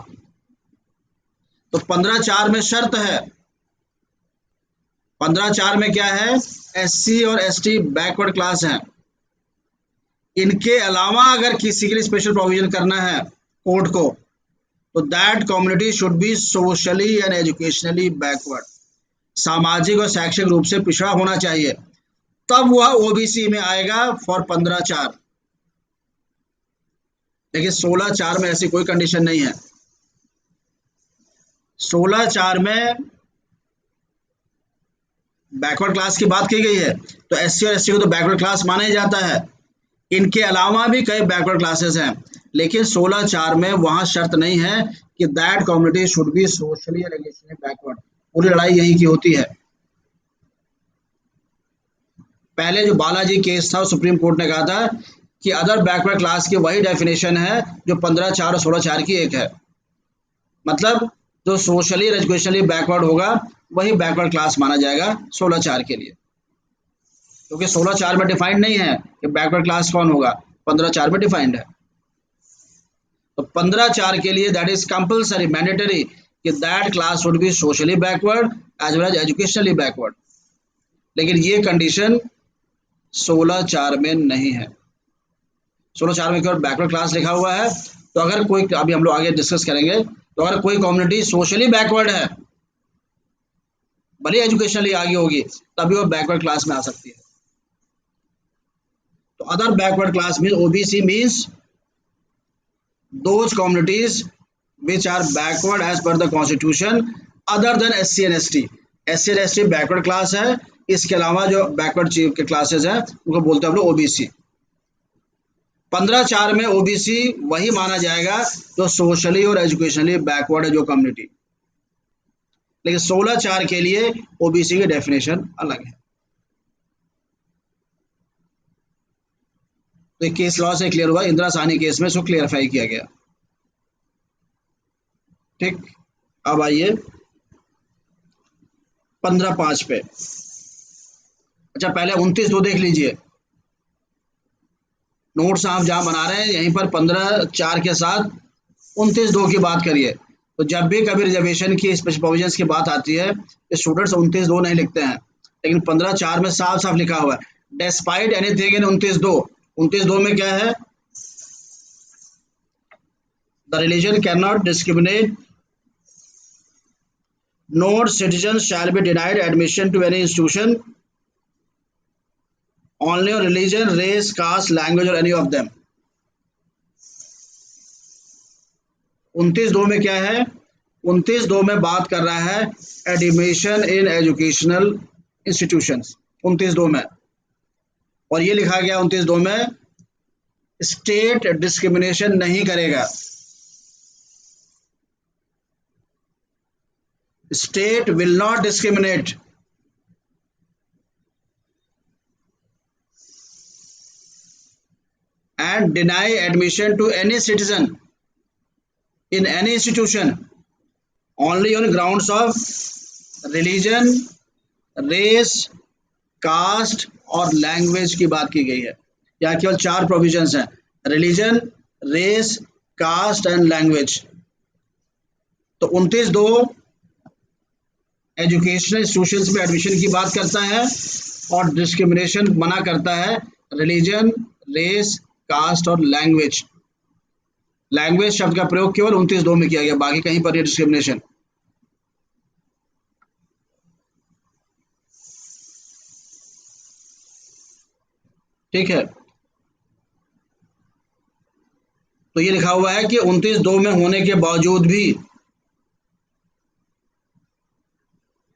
तो 15(4) में शर्त है, 15(4) में क्या है? SC और ST बैकवर्ड क्लास हैं, इनके अलावा अगर किसी के लिए स्पेशल प्रोविजन करना है कोर्ट को तो that community should be socially and educationally backward, सामाजिक और शैक्षिक रूप से पिछड़ा होना चाहिए, तब वह ओबीसी में आएगा फॉर 15(4). लेकिन 16(4) में ऐसी कोई कंडीशन नहीं है। 16(4) में बैकवर्ड क्लास की बात की गई है तो SC और ST को तो बैकवर्ड क्लास माना ही जाता है, इनके अलावा भी कई बैकवर्ड क्लासेस हैं, लेकिन 16(4) में वहां शर्त नहीं है कि that community should be socially and educationally backward. पूरी लड़ाई यही की होती है। पहले जो बालाजी केस था सुप्रीम कोर्ट ने कहा था कि अदर बैकवर्ड क्लास की वही डेफिनेशन है जो 15(4) और 16(4) की एक है। मतलब जो सोशली और एजुकेशनली बैकवर्ड होगा वही बैकवर्ड क्लास माना जाएगा 16(4) के लिए, क्योंकि 16(4) में डिफाइंड नहीं है कि बैकवर्ड क्लास कौन होगा, 15(4) में डिफाइंड है। तो 15(4) के लिए दैट इज कंपल्सरी मैंडेटरी कि that class would be socially backward as well as educationally backward. लेकिन ये कंडीशन 16(4) में नहीं है। 16(4) में केवल बैकवर्ड क्लास लिखा हुआ है। तो अगर कोई, अभी हम लोग आगे डिस्कस करेंगे, तो अगर कोई कम्युनिटी सोशली बैकवर्ड है, भले एजुकेशनली आगे होगी, तभी वो बैकवर्ड क्लास में आ सकती है। तो other backward class mean OBC means those communities which are backward as per the constitution other than SC and ST। SC and ST backward class है, इसके अलावा जो बैकवर्ड के क्लासेस हैं उनको बोलते हैं हम लोग ओबीसी। 15(4) में ओबीसी वही माना जाएगा जो सोशली और एजुकेशनली बैकवर्ड है जो कम्युनिटी। लेकिन 16(4) के लिए ओबीसी की डेफिनेशन अलग है। तो एक केस लॉ से क्लियर हुआ, इंदिरा साहनी केस में इसको क्लियरफाई किया गया। ठीक, अब आइए 15(5) पे। अच्छा, पहले 29(2) देख लीजिए। नोट्स आप जहां बना रहे हैं यहीं पर 15(4) के साथ 29(2) की बात करिए। तो जब भी कभी रिजर्वेशन की स्पेशल प्रोविजंस की बात आती है, स्टूडेंट्स 29(2) नहीं लिखते हैं, लेकिन 15(4) में साफ साफ लिखा हुआ है डिस्पाइट एनीथिंग इन 29(2)। 29(2) में क्या है? The religion can not discriminate, not citizen shall be denied admission to any institution only on religion, race, caste, language or any of them। 29(2) में क्या है? 29(2) में बात कर रहा है एडमिशन इन एजुकेशनल इंस्टीट्यूशंस। 29(2) में, और ये लिखा गया 29(2) में स्टेट डिस्क्रिमिनेशन नहीं करेगा। State will not discriminate and deny admission to any citizen in any institution only on grounds of religion, race, caste और लैंग्वेज की बात की गई है। यहाँ केवल 4 प्रोविजंस हैं, religion, race, caste and language. तो 29(2) एजुकेशनल इंस्टीट्यूशंस में एडमिशन की बात करता है और डिस्क्रिमिनेशन मना करता है रिलीजन, रेस, कास्ट और लैंग्वेज। लैंग्वेज शब्द का प्रयोग केवल 29(2) में किया गया, बाकी कहीं पर ये डिस्क्रिमिनेशन। ठीक है, तो ये लिखा हुआ है कि 29(2) में होने के बावजूद भी,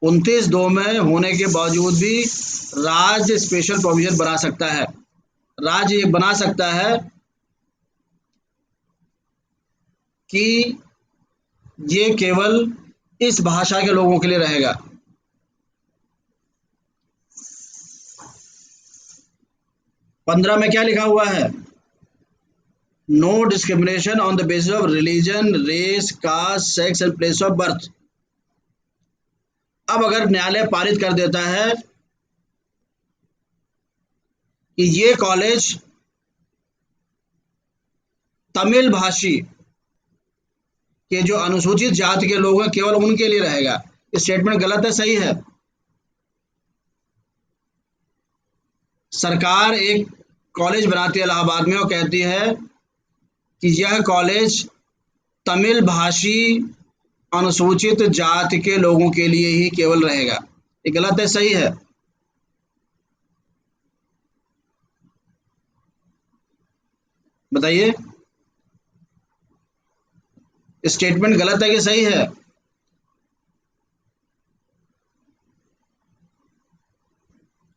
29(2) में होने के बावजूद भी राज्य स्पेशल प्रोविजन बना सकता है। राज्य ये बना सकता है कि ये केवल इस भाषा के लोगों के लिए रहेगा। 15 में क्या लिखा हुआ है? No discrimination on the basis of religion, race, caste, sex and place of birth. अब अगर न्यायालय पारित कर देता है कि ये कॉलेज तमिल भाषी के जो अनुसूचित जाति के लोग हैं केवल उनके लिए रहेगा, स्टेटमेंट गलत है, सही है? सरकार एक कॉलेज बनाती है इलाहाबाद में और कहती है कि यह कॉलेज तमिल भाषी अनुसूचित जाति के लोगों के लिए ही केवल रहेगा। ये गलत है, सही है? बताइए, स्टेटमेंट गलत है कि सही है?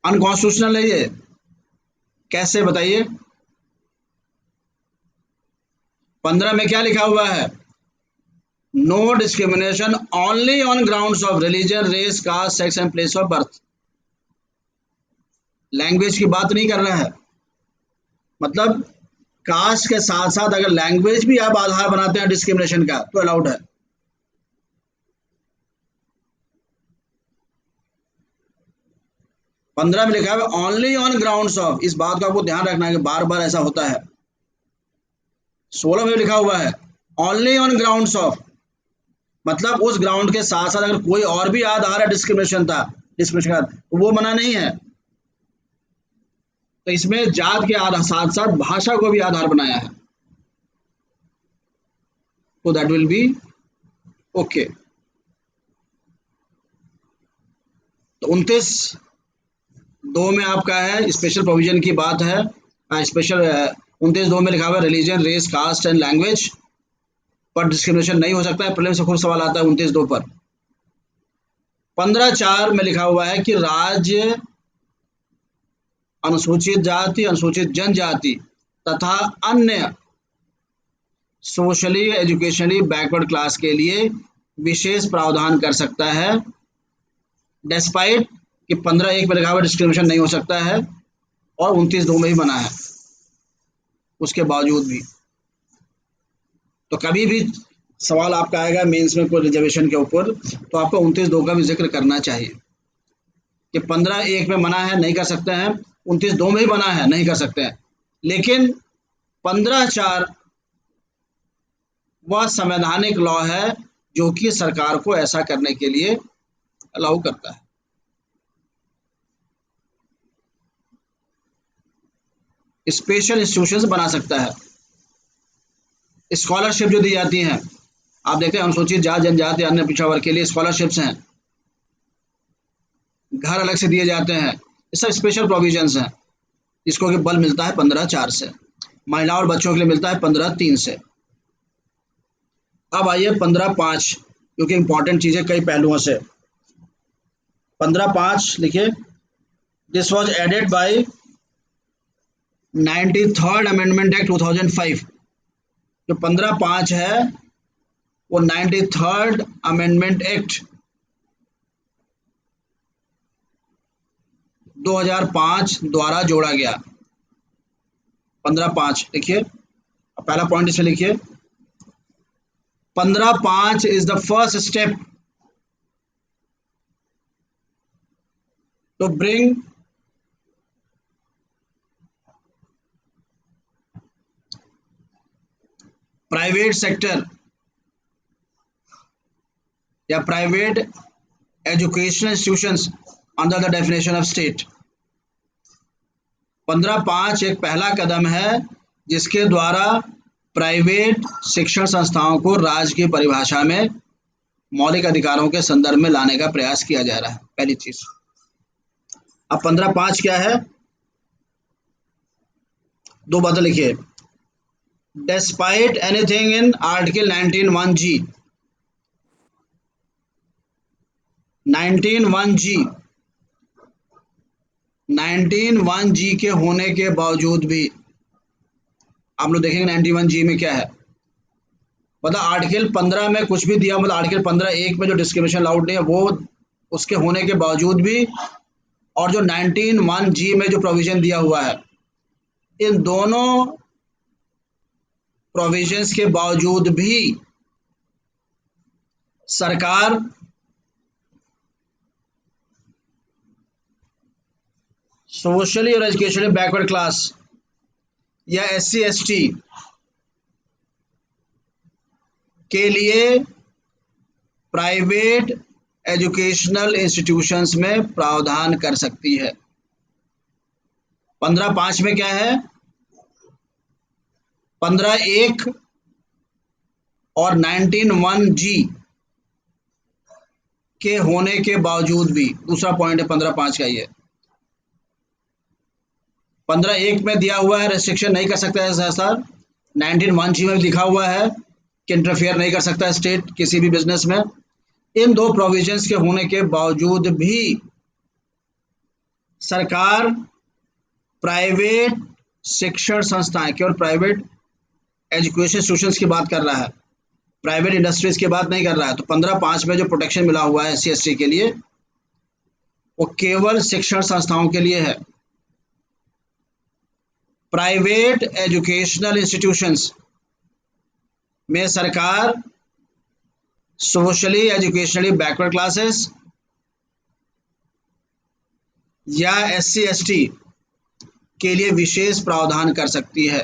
अनकॉन्स्टिट्यूशनल है ये। कैसे, बताइए? 15 में क्या लिखा हुआ है? No discrimination only on grounds of religion, race, caste, sex and place of birth. Language की बात नहीं कर रहा है। मतलब कास्ट के साथ साथ अगर लैंग्वेज भी आप आधार बनाते हैं डिस्क्रिमिनेशन का तो अलाउड है। पंद्रह में लिखा है ओनली ऑन ग्राउंड्स ऑफ, इस बात का आपको ध्यान रखना है कि बार बार ऐसा होता है। 16 में लिखा हुआ है ओनली ऑन ग्राउंड्स ऑफ, मतलब उस ग्राउंड के साथ साथ अगर कोई और भी आधार है डिस्क्रिमिनेशन था, डिस्क्रिमिनेशन का, तो वो मना नहीं है। तो इसमें जात के आधार साथ साथ भाषा को भी आधार बनाया है, तो दैट विल बी ओके। तो 29(2) में आपका है स्पेशल प्रोविजन की बात है। स्पेशल 29(2) में लिखा हुआ है religion, race, caste and language पर डिस्क्रिमिनेशन नहीं हो सकता है। प्रीलिम्स से खूब सवाल आता है 29(2) पर। 15(4) में लिखा हुआ है कि राज्य अनुसूचित जाति, अनुसूचित जनजाति तथा अन्य सोशली एजुकेशनली बैकवर्ड क्लास के लिए विशेष प्रावधान कर सकता है, डेस्पाइट कि 15(1) में लिखा हुआ डिस्क्रिमिनेशन नहीं हो सकता है और 29(2) में ही बना है उसके बावजूद भी। तो कभी भी सवाल आपका आएगा मेंस में कोई रिजर्वेशन के ऊपर, तो आपको 29(2) का भी जिक्र करना चाहिए कि 15(1) में मना है, नहीं कर सकते हैं, 29(2) में ही बना है, नहीं कर सकते हैं, लेकिन 15(4) वह संवैधानिक लॉ है जो कि सरकार को ऐसा करने के लिए अलाउ करता है। स्पेशल इंस्टीट्यूशंस बना सकता है, स्कॉलरशिप जो दी जाती हैं, आप देखते हैं अनुसूचित जाति, जनजाति, अन्य पिछड़ा वर्ग के लिए स्कॉलरशिप्स हैं, घर अलग से दिए जाते हैं, ये सब स्पेशल प्रोविजंस हैं जिसको कि बल मिलता है 15(4) से। महिला और बच्चों के लिए मिलता है 15(3) से। अब आइए 15(5), क्योंकि इंपॉर्टेंट चीजें कई पहलुओं से। 15(5) लिखिए, this was added by 93rd amendment act 2005। जो 15(5) है वो 93rd अमेंडमेंट एक्ट 2005 द्वारा जोड़ा गया। 15(5) लिखिए, पहला पॉइंट इसमें लिखिए, 15(5) is the first step to bring private sector या private educational institutions under the definition of state. 15(5) एक पहला कदम है जिसके द्वारा प्राइवेट शिक्षण संस्थाओं को राज्य की परिभाषा में मौलिक अधिकारों के संदर्भ में लाने का प्रयास किया जा रहा है, पहली चीज। अब 15(5) क्या है, दो बातें लिखिए, despite anything in article 19(1)(g), 19(1)(g), 19(1)(g) के होने के बावजूद भी, आप लोग देखेंगे 91(g) में क्या है, मतलब आर्टिकल 15 में कुछ भी दिया, मतलब आर्टिकल 15(1) में जो डिस्क्रिमिनेशन अलाउड नहीं है वो उसके होने के बावजूद भी, और जो 19(1)(g) में जो प्रोविजन दिया हुआ है, इन दोनों प्रोविजंस के बावजूद भी सरकार सोशली और एजुकेशनली बैकवर्ड क्लास या SC/ST के लिए प्राइवेट एजुकेशनल इंस्टीट्यूशंस में प्रावधान कर सकती है। 15(5) में क्या है, 15(1) और 19(1)(g) के होने के बावजूद भी, दूसरा पॉइंट है 15(5) का ये। 15(1) में दिया हुआ है रेस्ट्रिक्शन नहीं कर सकता है सर, 19(1)(g) में लिखा हुआ है कि इंटरफेयर नहीं कर सकता स्टेट किसी भी बिजनेस में। इन दो प्रोविजंस के होने के बावजूद भी सरकार प्राइवेट शिक्षण संस्थाएं, केवल प्राइवेट एजुकेशन इंस्टीट्यूशंस की बात कर रहा है, प्राइवेट इंडस्ट्रीज की बात नहीं कर रहा है। तो 15(5) में जो प्रोटेक्शन मिला हुआ है SC/ST के लिए वो केवल शिक्षण संस्थाओं के लिए है। प्राइवेट एजुकेशनल इंस्टीट्यूशंस में सरकार सोशली एजुकेशनली बैकवर्ड क्लासेस या SC ST के लिए विशेष प्रावधान कर सकती है,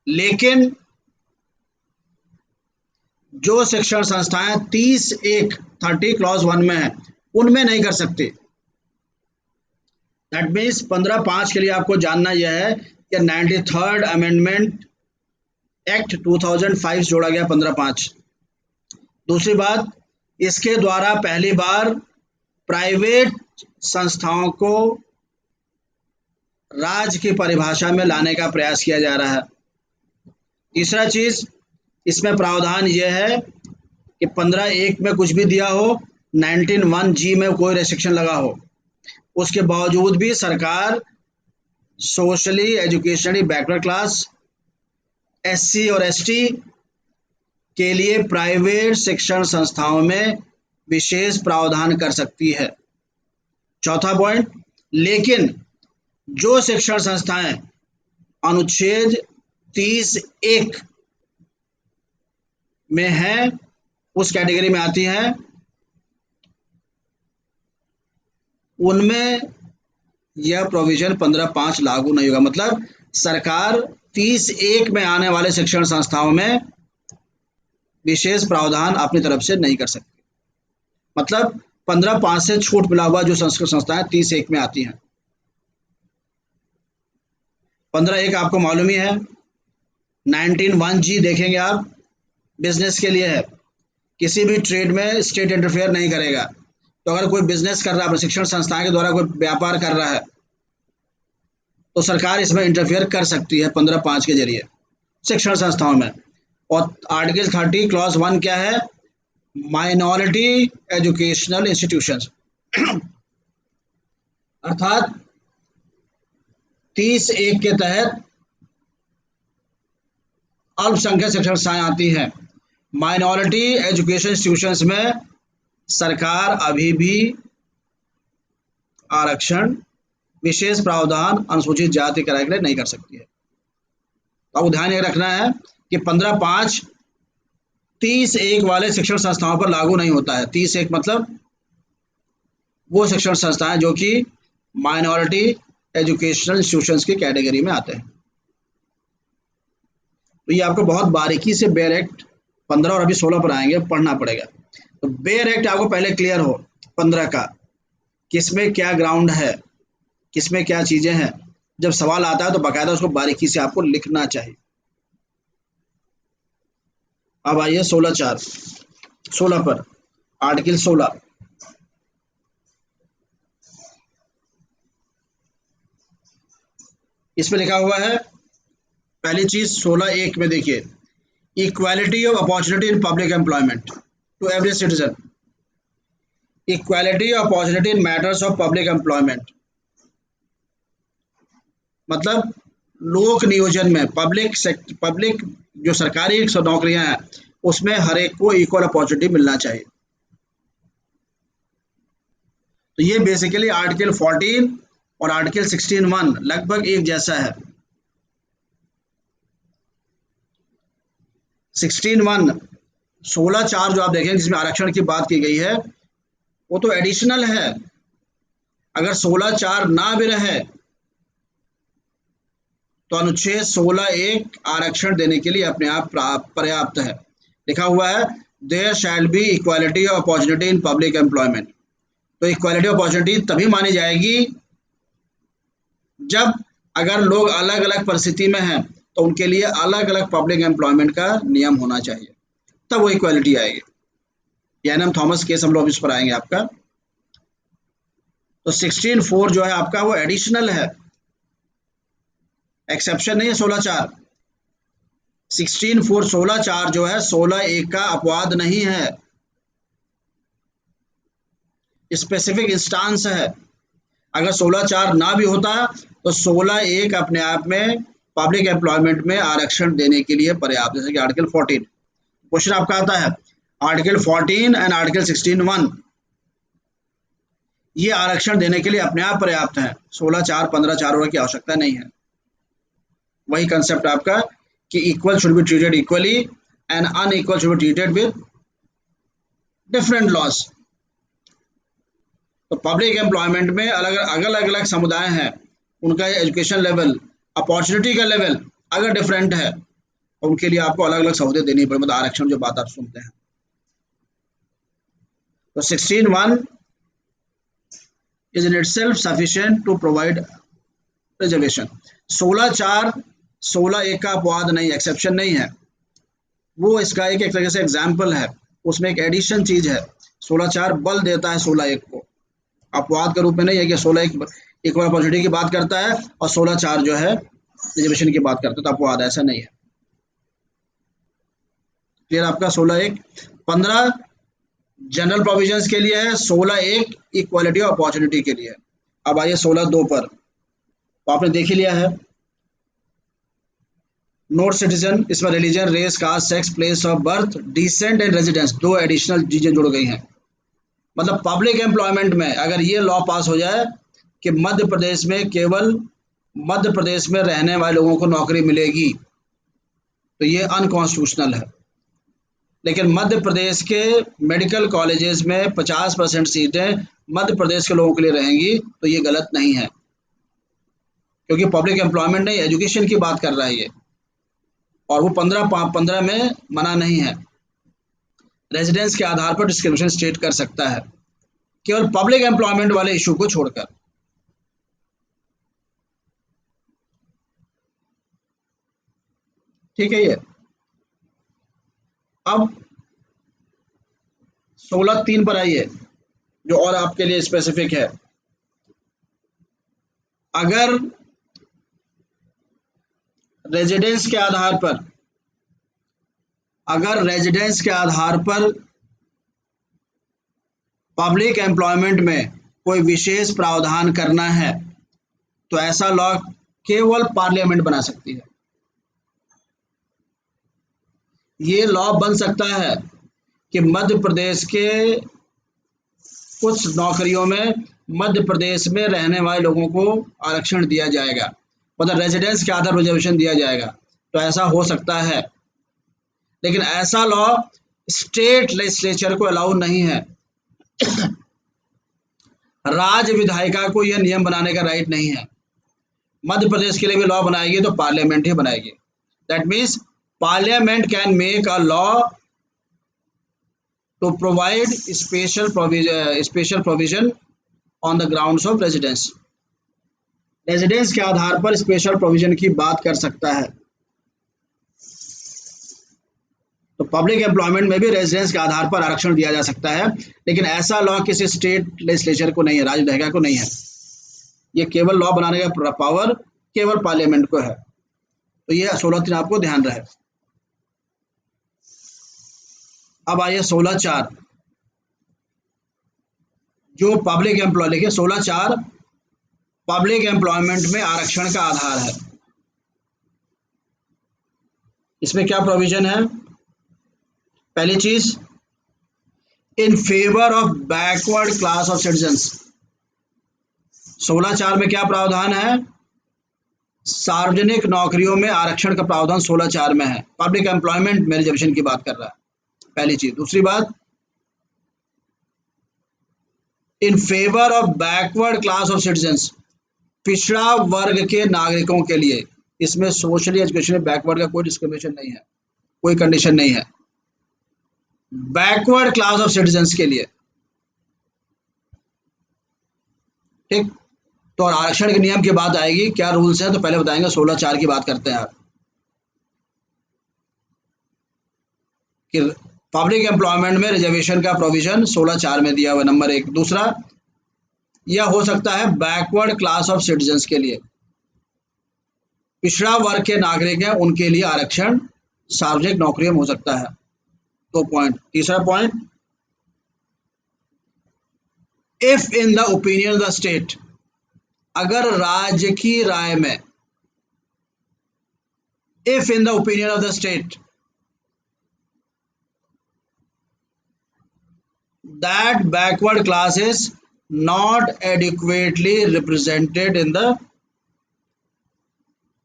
लेकिन जो शिक्षण संस्थाएं 30 क्लॉज 1 में है उनमें नहीं कर सकती। दैट मीन्स 15(5) के लिए आपको जानना यह है कि 93rd अमेंडमेंट एक्ट 2005 जोड़ा गया 15(5). दूसरी बात, इसके द्वारा पहली बार प्राइवेट संस्थाओं को राज्य की परिभाषा में लाने का प्रयास किया जा रहा है। तीसरा चीज, इसमें प्रावधान यह है कि 15(1) में कुछ भी दिया हो, 19(1) में कोई रेस्ट्रिक्शन लगा हो, उसके बावजूद भी सरकार socially educationally backward class, SC और ST के लिए प्राइवेट शिक्षण संस्थाओं में विशेष प्रावधान कर सकती है। चौथा पॉइंट, लेकिन जो शिक्षण संस्थाएं अनुच्छेद 30(1) में है, उस कैटेगरी में आती हैं, उनमें यह प्रोविजन 15(5) लागू नहीं होगा। मतलब सरकार 30(1) में आने वाले शिक्षण संस्थाओं में विशेष प्रावधान अपनी तरफ से नहीं कर सकती। मतलब 15(5) से छूट मिला हुआ जो संस्कृत संस्थाएं 30(1) में आती हैं। 15(1) आपको मालूम ही है, 19(1) देखेंगे आप, बिजनेस के लिए है, किसी भी ट्रेड में स्टेट इंटरफेयर नहीं करेगा। तो अगर कोई बिजनेस कर रहा है, शिक्षण संस्थान के द्वारा कोई व्यापार कर रहा है, तो सरकार इसमें इंटरफेयर कर सकती है 15(5) के जरिए शिक्षण संस्थाओं में। और आर्टिकल 30 क्लॉज 1 क्या है? माइनॉरिटी एजुकेशनल इंस्टीट्यूशंस अर्थात 30(1) के तहत अल्पसंख्यक शिक्षण संस्थाएं आती हैं। माइनॉरिटी एजुकेशन इंस्टीट्यूशंस में सरकार अभी भी आरक्षण, विशेष प्रावधान अनुसूचित जाति कराने के लिए नहीं कर सकती है। अब ध्यान ये रखना है कि 15(5) 30(1) वाले शिक्षण संस्थाओं पर लागू नहीं होता है। 30(1) मतलब वो शिक्षण संस्थाएं जो कि माइनॉरिटी एजुकेशनल इंस्टीट्यूशंस की कैटेगरी में आते हैं। तो ये आपको बहुत बारीकी से बेयर एक्ट 15 और अभी 16 पर आएंगे, पढ़ना पड़ेगा। तो बेयर एक्ट आपको पहले क्लियर हो 15 का, किसमें क्या ग्राउंड है, किसमें क्या चीजें हैं। जब सवाल आता है तो बाकायदा उसको बारीकी से आपको लिखना चाहिए। अब आइए 16 पर, आर्टिकल 16। इसमें लिखा हुआ है, पहली चीज 16(1) में देखिए, equality of opportunity in public employment to every citizen, equality of opportunity in matters of public employment. मतलब लोक नियोजन में पब्लिक जो सरकारी नौकरियां हैं उसमें हर एक को इक्वल अपॉर्चुनिटी मिलना चाहिए। तो ये बेसिकली आर्टिकल 14 और आर्टिकल 16(1) लगभग एक जैसा है। 16(1) 16(4) जो आप देखें जिसमें आरक्षण की बात की गई है, वो तो एडिशनल है। अगर 16(4) ना भी रहे तो अनुच्छेद 16(1) आरक्षण देने के लिए अपने आप पर्याप्त है। लिखा हुआ है, there shall be equality of opportunity in public employment. तो इक्वालिटी ऑफ अपॉर्चुनिटी तभी मानी जाएगी जब अगर लोग अलग अलग परिस्थिति में हैं तो उनके लिए अलग अलग पब्लिक एम्प्लॉयमेंट का नियम होना चाहिए, तब वो इक्वालिटी आएगी। एन एम थॉमस केस हम लोग इस पर आएंगे आपका। तो 16(4) जो है आपका वो एडिशनल है, एक्सेप्शन नहीं है 16(4). 16(4) 16(4) जो है 16(1) का अपवाद नहीं है, स्पेसिफिक इंस्टांस है। अगर 16(4) ना भी होता तो 16(1) अपने आप में पब्लिक एम्प्लॉयमेंट में आरक्षण देने के लिए पर्याप्त। जैसे कि आर्टिकल 14। क्वेश्चन आपका आता है, आर्टिकल 14 एंड आर्टिकल 16(1) ये आरक्षण देने के लिए अपने आप पर्याप्त है, 16(4) 15(4) की आवश्यकता नहीं है। वही कंसेप्ट आपका कि equal should be treated equally and unequal should be treated with different loss. तो पब्लिक एम्प्लॉयमेंट में अलग अलग अलग समुदाय हैं, उनका एजुकेशन लेवल, अपॉर्चुनिटी का लेवल अगर डिफरेंट है तो उनके लिए आपको अलग अलग सहूलियत देनी पड़े, मतलब आरक्षण जो बात आप सुनते हैं। तो 16(1) is in itself sufficient to provide reservation। 16(4) 16(1) का अपवाद नहीं, एक्सेप्शन नहीं है, वो इसका एक तरह से एग्जाम्पल है, उसमें एक एडिशन चीज है। 16(4) बल देता है 16(1) को, अपवाद के रूप में नहीं है कि 16(1) इक्वल अपॉर्चुनिटी की बात करता है और 16(4) जो है रिजर्वेशन की बात करता है, तो अपवाद ऐसा नहीं है। क्लियर आपका? 16(1) 15 जनरल प्रोविजंस के लिए है, 16(1) इक्वालिटी ऑफ अपॉर्चुनिटी के लिए है। अब आइए 16(2) पर, तो आपने देख ही लिया है। नोट सिटीजन, इसमें religion, race, caste, sex, place of birth, descent and residence, दो एडिशनल चीजें जुड़ गई हैं। मतलब पब्लिक एम्प्लॉयमेंट में अगर ये लॉ पास हो जाए कि मध्य प्रदेश में केवल मध्य प्रदेश में रहने वाले लोगों को नौकरी मिलेगी, तो ये अनकॉन्स्टिट्यूशनल है। लेकिन मध्य प्रदेश के मेडिकल कॉलेजेस में 50% सीटें मध्य प्रदेश के लोगों के लिए रहेंगी, तो ये गलत नहीं है, क्योंकि पब्लिक एम्प्लॉयमेंट नहीं, एजुकेशन की बात कर रहा है ये, और वो 15 में मना नहीं है। रेजिडेंस के आधार पर डिस्क्रिमिनेशन स्टेट कर सकता है, केवल पब्लिक एम्प्लॉयमेंट वाले इशू को छोड़कर। ठीक है ये। अब 16(3) पर आइए, जो और आपके लिए स्पेसिफिक है। अगर रेजिडेंस के आधार पर, अगर रेजिडेंस के आधार पर पब्लिक एम्प्लॉयमेंट में कोई विशेष प्रावधान करना है, तो ऐसा लॉ केवल पार्लियामेंट बना सकती है। ये लॉ बन सकता है कि मध्य प्रदेश के कुछ नौकरियों में मध्य प्रदेश में रहने वाले लोगों को आरक्षण दिया जाएगा, मतलब रेजिडेंस के आधार पर रिजर्वेशन दिया जाएगा, तो ऐसा हो सकता है। लेकिन ऐसा लॉ स्टेट लेजिस्लेचर को अलाउ नहीं है। राज्य विधायिका को यह नियम बनाने का राइट नहीं है। मध्य प्रदेश के लिए भी लॉ बनाएगी तो पार्लियामेंट ही बनाएगी। That means parliament can make a law to provide special provision on the grounds of residence. Residence के आधार पर स्पेशल प्रोविजन की बात कर सकता है। तो पब्लिक एम्प्लॉयमेंट में भी रेजिडेंस के आधार पर आरक्षण दिया जा सकता है, लेकिन ऐसा लॉ किसी स्टेट लेजिस्लेचर को नहीं है, राज्य विधायिका को नहीं है। ये केवल लॉ बनाने का पावर केवल पार्लियामेंट को है। तो ये 16(3) आपको ध्यान रहे। अब आइए 16(4), जो पब्लिक एम्प्लॉय, देखिए 16(4) पब्लिक एम्प्लॉयमेंट में आरक्षण का आधार है। इसमें क्या प्रोविजन है? पहली चीज, in favour of backward class of citizens. 16(4) में क्या प्रावधान है? सार्वजनिक नौकरियों में आरक्षण का प्रावधान 16(4) में है। पब्लिक एम्प्लॉयमेंट में रिजर्वेशन की बात कर रहा है, पहली चीज। दूसरी बात, in favour of backward class of citizens, पिछड़ा वर्ग के नागरिकों के लिए। इसमें सोशली एजुकेशन में बैकवर्ड का कोई डिस्क्रिमिनेशन नहीं है, कोई कंडीशन नहीं है। बैकवर्ड क्लास ऑफ सिटीजन्स के लिए, ठीक। तो और आरक्षण के नियम की बात आएगी, क्या रूल्स है, तो पहले बताएंगे। 16(4) की बात करते हैं आप, कि पब्लिक एम्प्लॉयमेंट में रिजर्वेशन का प्रोविजन 16(4) में दिया हुआ, नंबर 1। दूसरा, यह हो सकता है बैकवर्ड क्लास ऑफ सिटीजन्स के लिए, पिछड़ा वर्ग के नागरिक हैं, उनके लिए आरक्षण सार्वजनिक नौकरियों में हो सकता है। 2 पॉइंट। तीसरा point, if in the opinion of the state, अगर राज्य की राय में, if in the opinion of the state that backward class is not adequately represented in the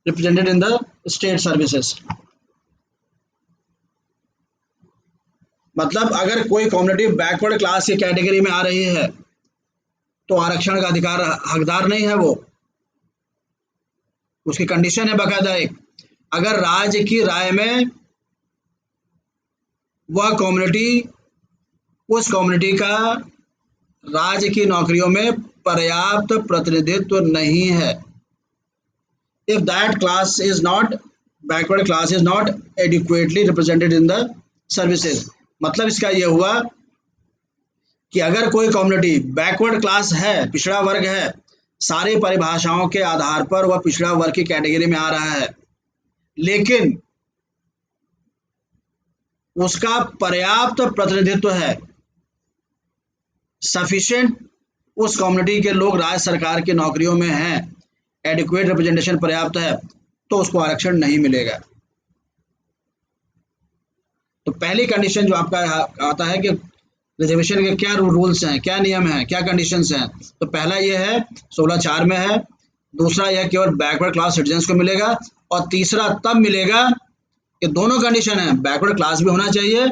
represented in the state services. मतलब अगर कोई कम्युनिटी बैकवर्ड क्लास की category में आ रही है तो आरक्षण का अधिकार हकदार नहीं है वो, उसकी कंडीशन है बाकायदा एक, अगर राज्य की राय में वह कम्युनिटी उस कम्युनिटी का राज्य की नौकरियों में पर्याप्त प्रतिनिधित्व नहीं है। If that class is not backward class is not adequately represented in the services. मतलब इसका यह हुआ कि अगर कोई कम्युनिटी बैकवर्ड क्लास है, पिछड़ा वर्ग है, सारी परिभाषाओं के आधार पर वह पिछड़ा वर्ग की कैटेगरी में आ रहा है, लेकिन उसका पर्याप्त प्रतिनिधित्व है, सफिशिएंट उस कम्युनिटी के लोग राज्य सरकार की नौकरियों में हैं, एडिक्वेट रिप्रेजेंटेशन पर्याप्त है, तो उसको आरक्षण नहीं मिलेगा। तो पहली कंडीशन जो आपका आता है कि रिजर्वेशन के क्या रूल्स हैं, क्या नियम हैं, क्या कंडीशंस हैं, तो पहला ये है 16(4) में है, दूसरा यह केवल बैकवर्ड क्लास सिटीजन्स को मिलेगा, और तीसरा तब मिलेगा कि दोनों कंडीशन है, बैकवर्ड क्लास भी होना चाहिए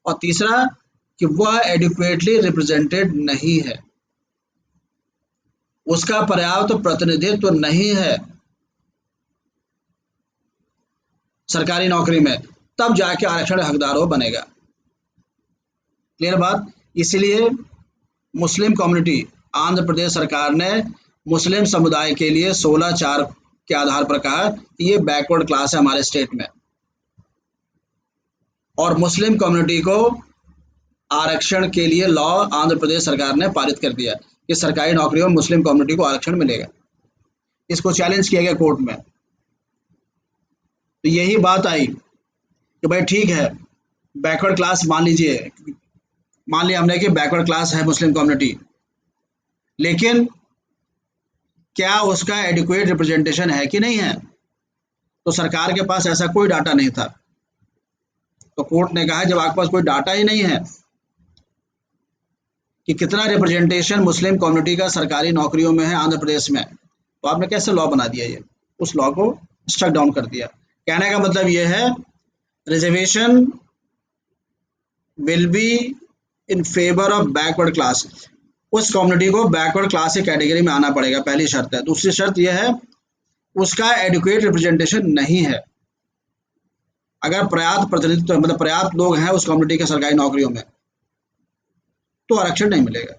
और तीसरा कि वह एडिक्वेटली रिप्रेजेंटेड नहीं है, उसका पर्याप्त प्रतिनिधित्व नहीं है सरकारी नौकरी में, तब जाके आरक्षण हकदार हो बनेगा। क्लियर बात। इसलिए मुस्लिम कम्युनिटी, आंध्र प्रदेश सरकार ने मुस्लिम समुदाय के लिए 16(4) के आधार पर कहा कि ये बैकवर्ड क्लास है हमारे स्टेट में, और मुस्लिम कम्युनिटी को आरक्षण के लिए लॉ आंध्र प्रदेश सरकार ने पारित कर दिया कि सरकारी नौकरियों में मुस्लिम कम्युनिटी को आरक्षण मिलेगा। इसको चैलेंज किया गया कोर्ट में, तो यही बात आई कि भाई ठीक है, बैकवर्ड क्लास मान लीजिए, मान लिया हमने कि बैकवर्ड क्लास है मुस्लिम कम्युनिटी, लेकिन क्या उसका एडिक्वेट रिप्रेजेंटेशन है कि नहीं है, तो सरकार के पास ऐसा कोई डाटा नहीं था। तो कोर्ट ने कहा जब आपके पास कोई डाटा ही नहीं है कि कितना रिप्रेजेंटेशन मुस्लिम कम्युनिटी का सरकारी नौकरियों में है आंध्र प्रदेश में, तो आपने कैसे लॉ बना दिया, ये उस लॉ को स्ट्रक डाउन कर दिया। कहने का मतलब ये है reservation will be in favour of backward class, उस कम्युनिटी को बैकवर्ड क्लास की कैटेगरी में आना पड़ेगा, पहली शर्त है। दूसरी शर्त यह है उसका एडिक्वेट रिप्रेजेंटेशन नहीं है, अगर पर्याप्त प्रतिनिधित्व मतलब पर्याप्त लोग हैं उस कम्युनिटी के सरकारी नौकरियों में तो आरक्षण नहीं मिलेगा।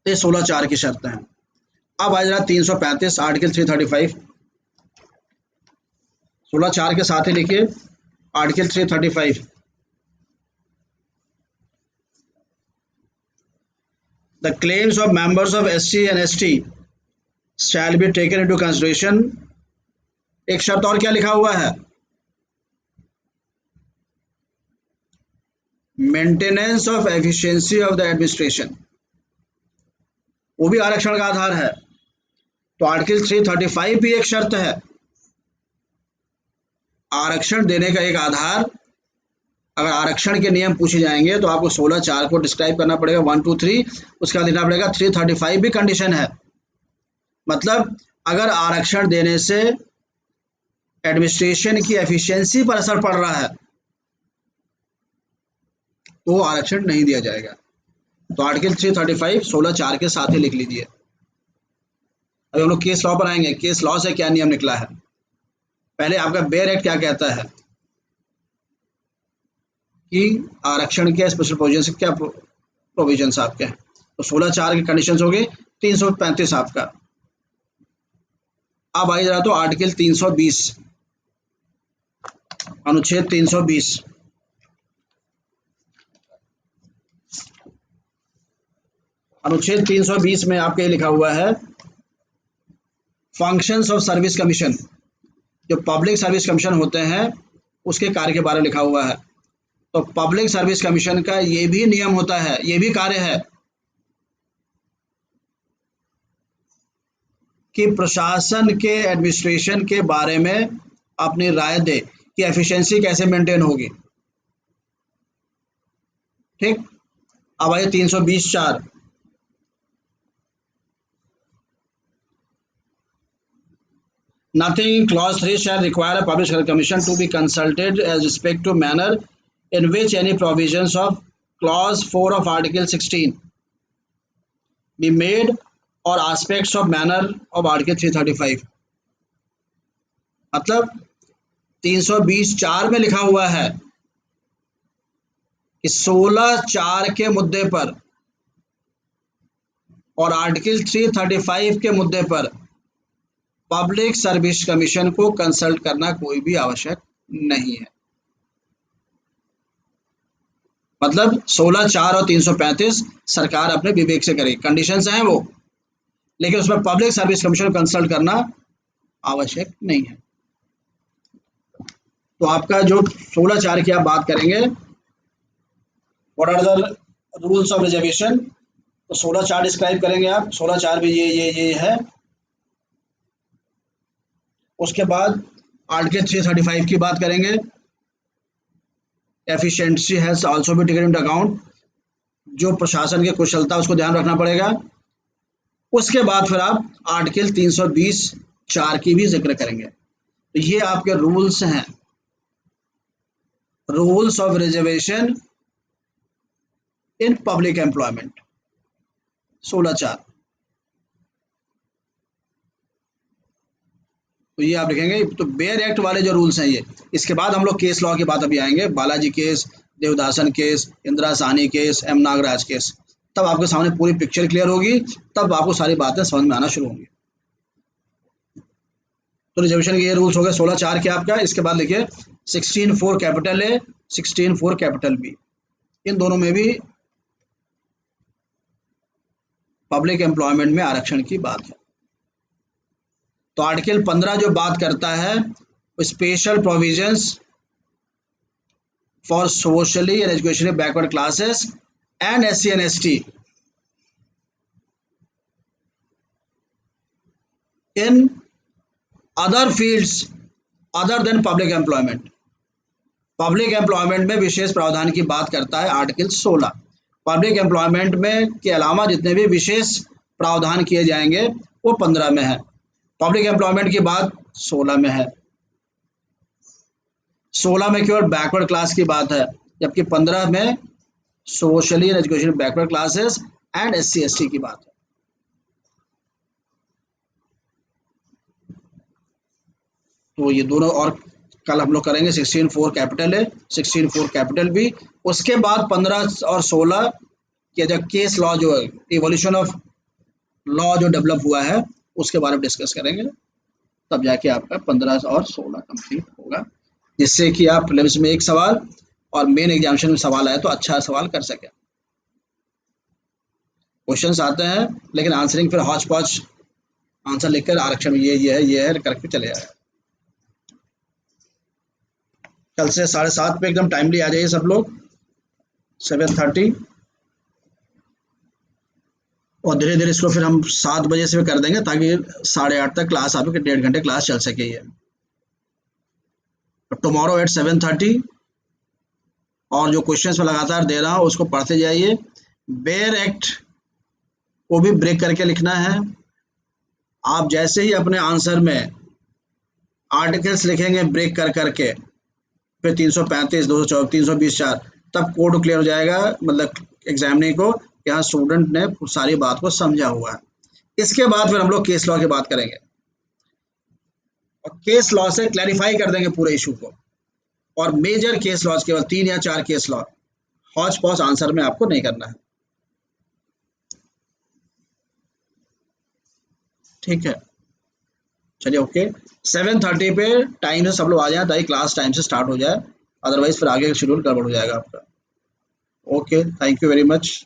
ये 16(4) की शर्तें हैं। अब आ जरा 335 आर्टिकल 335, 16(4) के साथ ही लिखिए article 335। The claims of members of SC and ST shall be taken into consideration। एक शर्त और क्या लिखा हुआ है, maintenance of efficiency of the administration, वो भी आरक्षण का आधार है। तो आर्टिकल 335 भी एक शर्त है, आरक्षण देने का एक आधार। अगर आरक्षण के नियम पूछे जाएंगे तो आपको 16(4) को डिस्क्राइब करना पड़ेगा 1 2 3, उसके बाद देना पड़ेगा 335 भी कंडीशन है। मतलब अगर आरक्षण देने से एडमिनिस्ट्रेशन की एफिशिएंसी पर असर पड़ रहा है तो आरक्षण नहीं दिया जाएगा। तो आर्टिकल 335 16(4) के साथ ही लिख लीजिए। अभी हम लोग केस लॉ पर आएंगे, केस लॉ से क्या नियम निकला है। पहले आपका बेयर एक्ट क्या कहता है कि आरक्षण के स्पेशल प्रोविजन से क्या प्रोविजन आपके हैं, तो 16(4) के कंडीशंस हो गए। 335 आपका। अब आई जरा तो आर्टिकल 320, अनुच्छेद 320। अनुच्छेद 320 में आपके लिखा हुआ है फंक्शंस ऑफ सर्विस कमीशन, जो पब्लिक सर्विस कमीशन होते हैं उसके कार्य के बारे में लिखा हुआ है। तो पब्लिक सर्विस कमीशन का ये भी नियम होता है, ये भी कार्य है कि प्रशासन के एडमिनिस्ट्रेशन के बारे में अपनी राय दे कि एफिशिएंसी कैसे मेंटेन होगी। ठीक। अब आइए 320(4), Nothing clause 3 shall require a public commission to be consulted as respect to manner in which any provisions of clause 4 of article 16 be made or aspects of manner of article 335। मतलब 320(4) में लिखा हुआ है कि 16(4) के मुद्दे पर और आर्टिकल 335 के मुद्दे पर पब्लिक सर्विस कमीशन को कंसल्ट करना कोई भी आवश्यक नहीं है। मतलब 16(4) और 335 सरकार अपने विवेक से करेगी, कंडीशंस हैं वो, लेकिन उसमें पब्लिक सर्विस कमीशन को कंसल्ट करना आवश्यक नहीं है। तो आपका जो 16(4) की आप बात करेंगे, what are the rules of reservation, तो 16(4) डिस्क्राइब करेंगे आप। 16(4) भी ये है। उसके बाद आर्टिकल 335 की बात करेंगे। Efficiency has also be taken into account, जो प्रशासन की कुशलता उसको ध्यान रखना पड़ेगा। उसके बाद फिर आप आर्टिकल 320(4) की भी जिक्र करेंगे। तो ये आपके रूल्स हैं, rules of reservation in public employment 16(4। तो ये आप लिखेंगे। तो बेयर एक्ट वाले जो रूल्स हैं ये, इसके बाद हम लोग केस लॉ की बात अभी आएंगे। Balaji case, Devadasan case, Indira Sahni case, M Nagaraj case, तब आपके सामने पूरी पिक्चर क्लियर होगी, तब आपको सारी बातें समझ में आना शुरू होंगी। तो रिजर्वेशन के ये रूल्स हो गए 16(4) के आपका। इसके बाद लिखिए 16(4) कैपिटल ए, 16(4) कैपिटल बी, इन दोनों में भी पब्लिक एम्प्लॉयमेंट में आरक्षण की बात है। तो आर्टिकल 15 जो बात करता है special provisions for socially and educationally backward classes and SC and ST in other fields other than public employment. Public employment में विशेष प्रावधान की बात करता है आर्टिकल 16। पब्लिक एम्प्लॉयमेंट में के अलावा जितने भी विशेष प्रावधान किए जाएंगे वो 15 में है। पब्लिक एम्प्लॉयमेंट की बात 16 में है। 16 में केवल बैकवर्ड क्लास की बात है, जबकि 15 में socially and education backward classes and SC ST की बात है। तो ये दोनों और कल हम लोग करेंगे। 16(4) कैपिटल है, 16(4) कैपिटल बी। उसके बाद 15 और 16 के जो केस लॉ, जो इवोल्यूशन ऑफ लॉ जो डेवलप हुआ है, उसके बारे में डिस्कस करेंगे। तब जाके आपका 15 और 16 कंप्लीट होगा, जिससे कि आप प्रीलिम्स में एक सवाल और मेन एग्जामिनेशन में सवाल आए तो अच्छा सवाल कर सके। क्वेश्चंस आते हैं लेकिन आंसरिंग फिर हौच पौच आंसर लिखकर आरक्षण ये है करके चले जाए। कल से 7:30 पे एकदम टाइमली आ जाइए सब लोग, 7:30, और धीरे धीरे इसको फिर हम 7 बजे से कर देंगे ताकि 8:30 तक क्लास आपके 1.5 घंटे क्लास चल सके। ये टुमारो एट 7:30, और जो क्वेश्चंस मैं लगातार दे रहा हूँ उसको पढ़ते जाइए। बेयर एक्ट को भी ब्रेक करके लिखना है। आप जैसे ही अपने आंसर में आर्टिकल्स लिखेंगे ब्रेक कर करके, फिर 335, 224, 320(4), तब कोड क्लियर हो जाएगा, मतलब एग्जामिनर को कि हाँ स्टूडेंट ने सारी बात को समझा हुआ है। इसके बाद फिर हम लोग केस लॉ की बात करेंगे और केस लॉ से क्लैरिफाई कर देंगे पूरे इशू को। और मेजर केस लॉज केवल 3 या 4 केस लॉ, हौच पौच आंसर में आपको नहीं करना है। ठीक है, चलिए ओके। 7:30 पे टाइम से सब लोग आ जाए ताकि क्लास टाइम से स्टार्ट हो जाए, अदरवाइज फिर आगे का शेड्यूल गड़बड़ हो जाएगा आपका। Okay, thank you very much.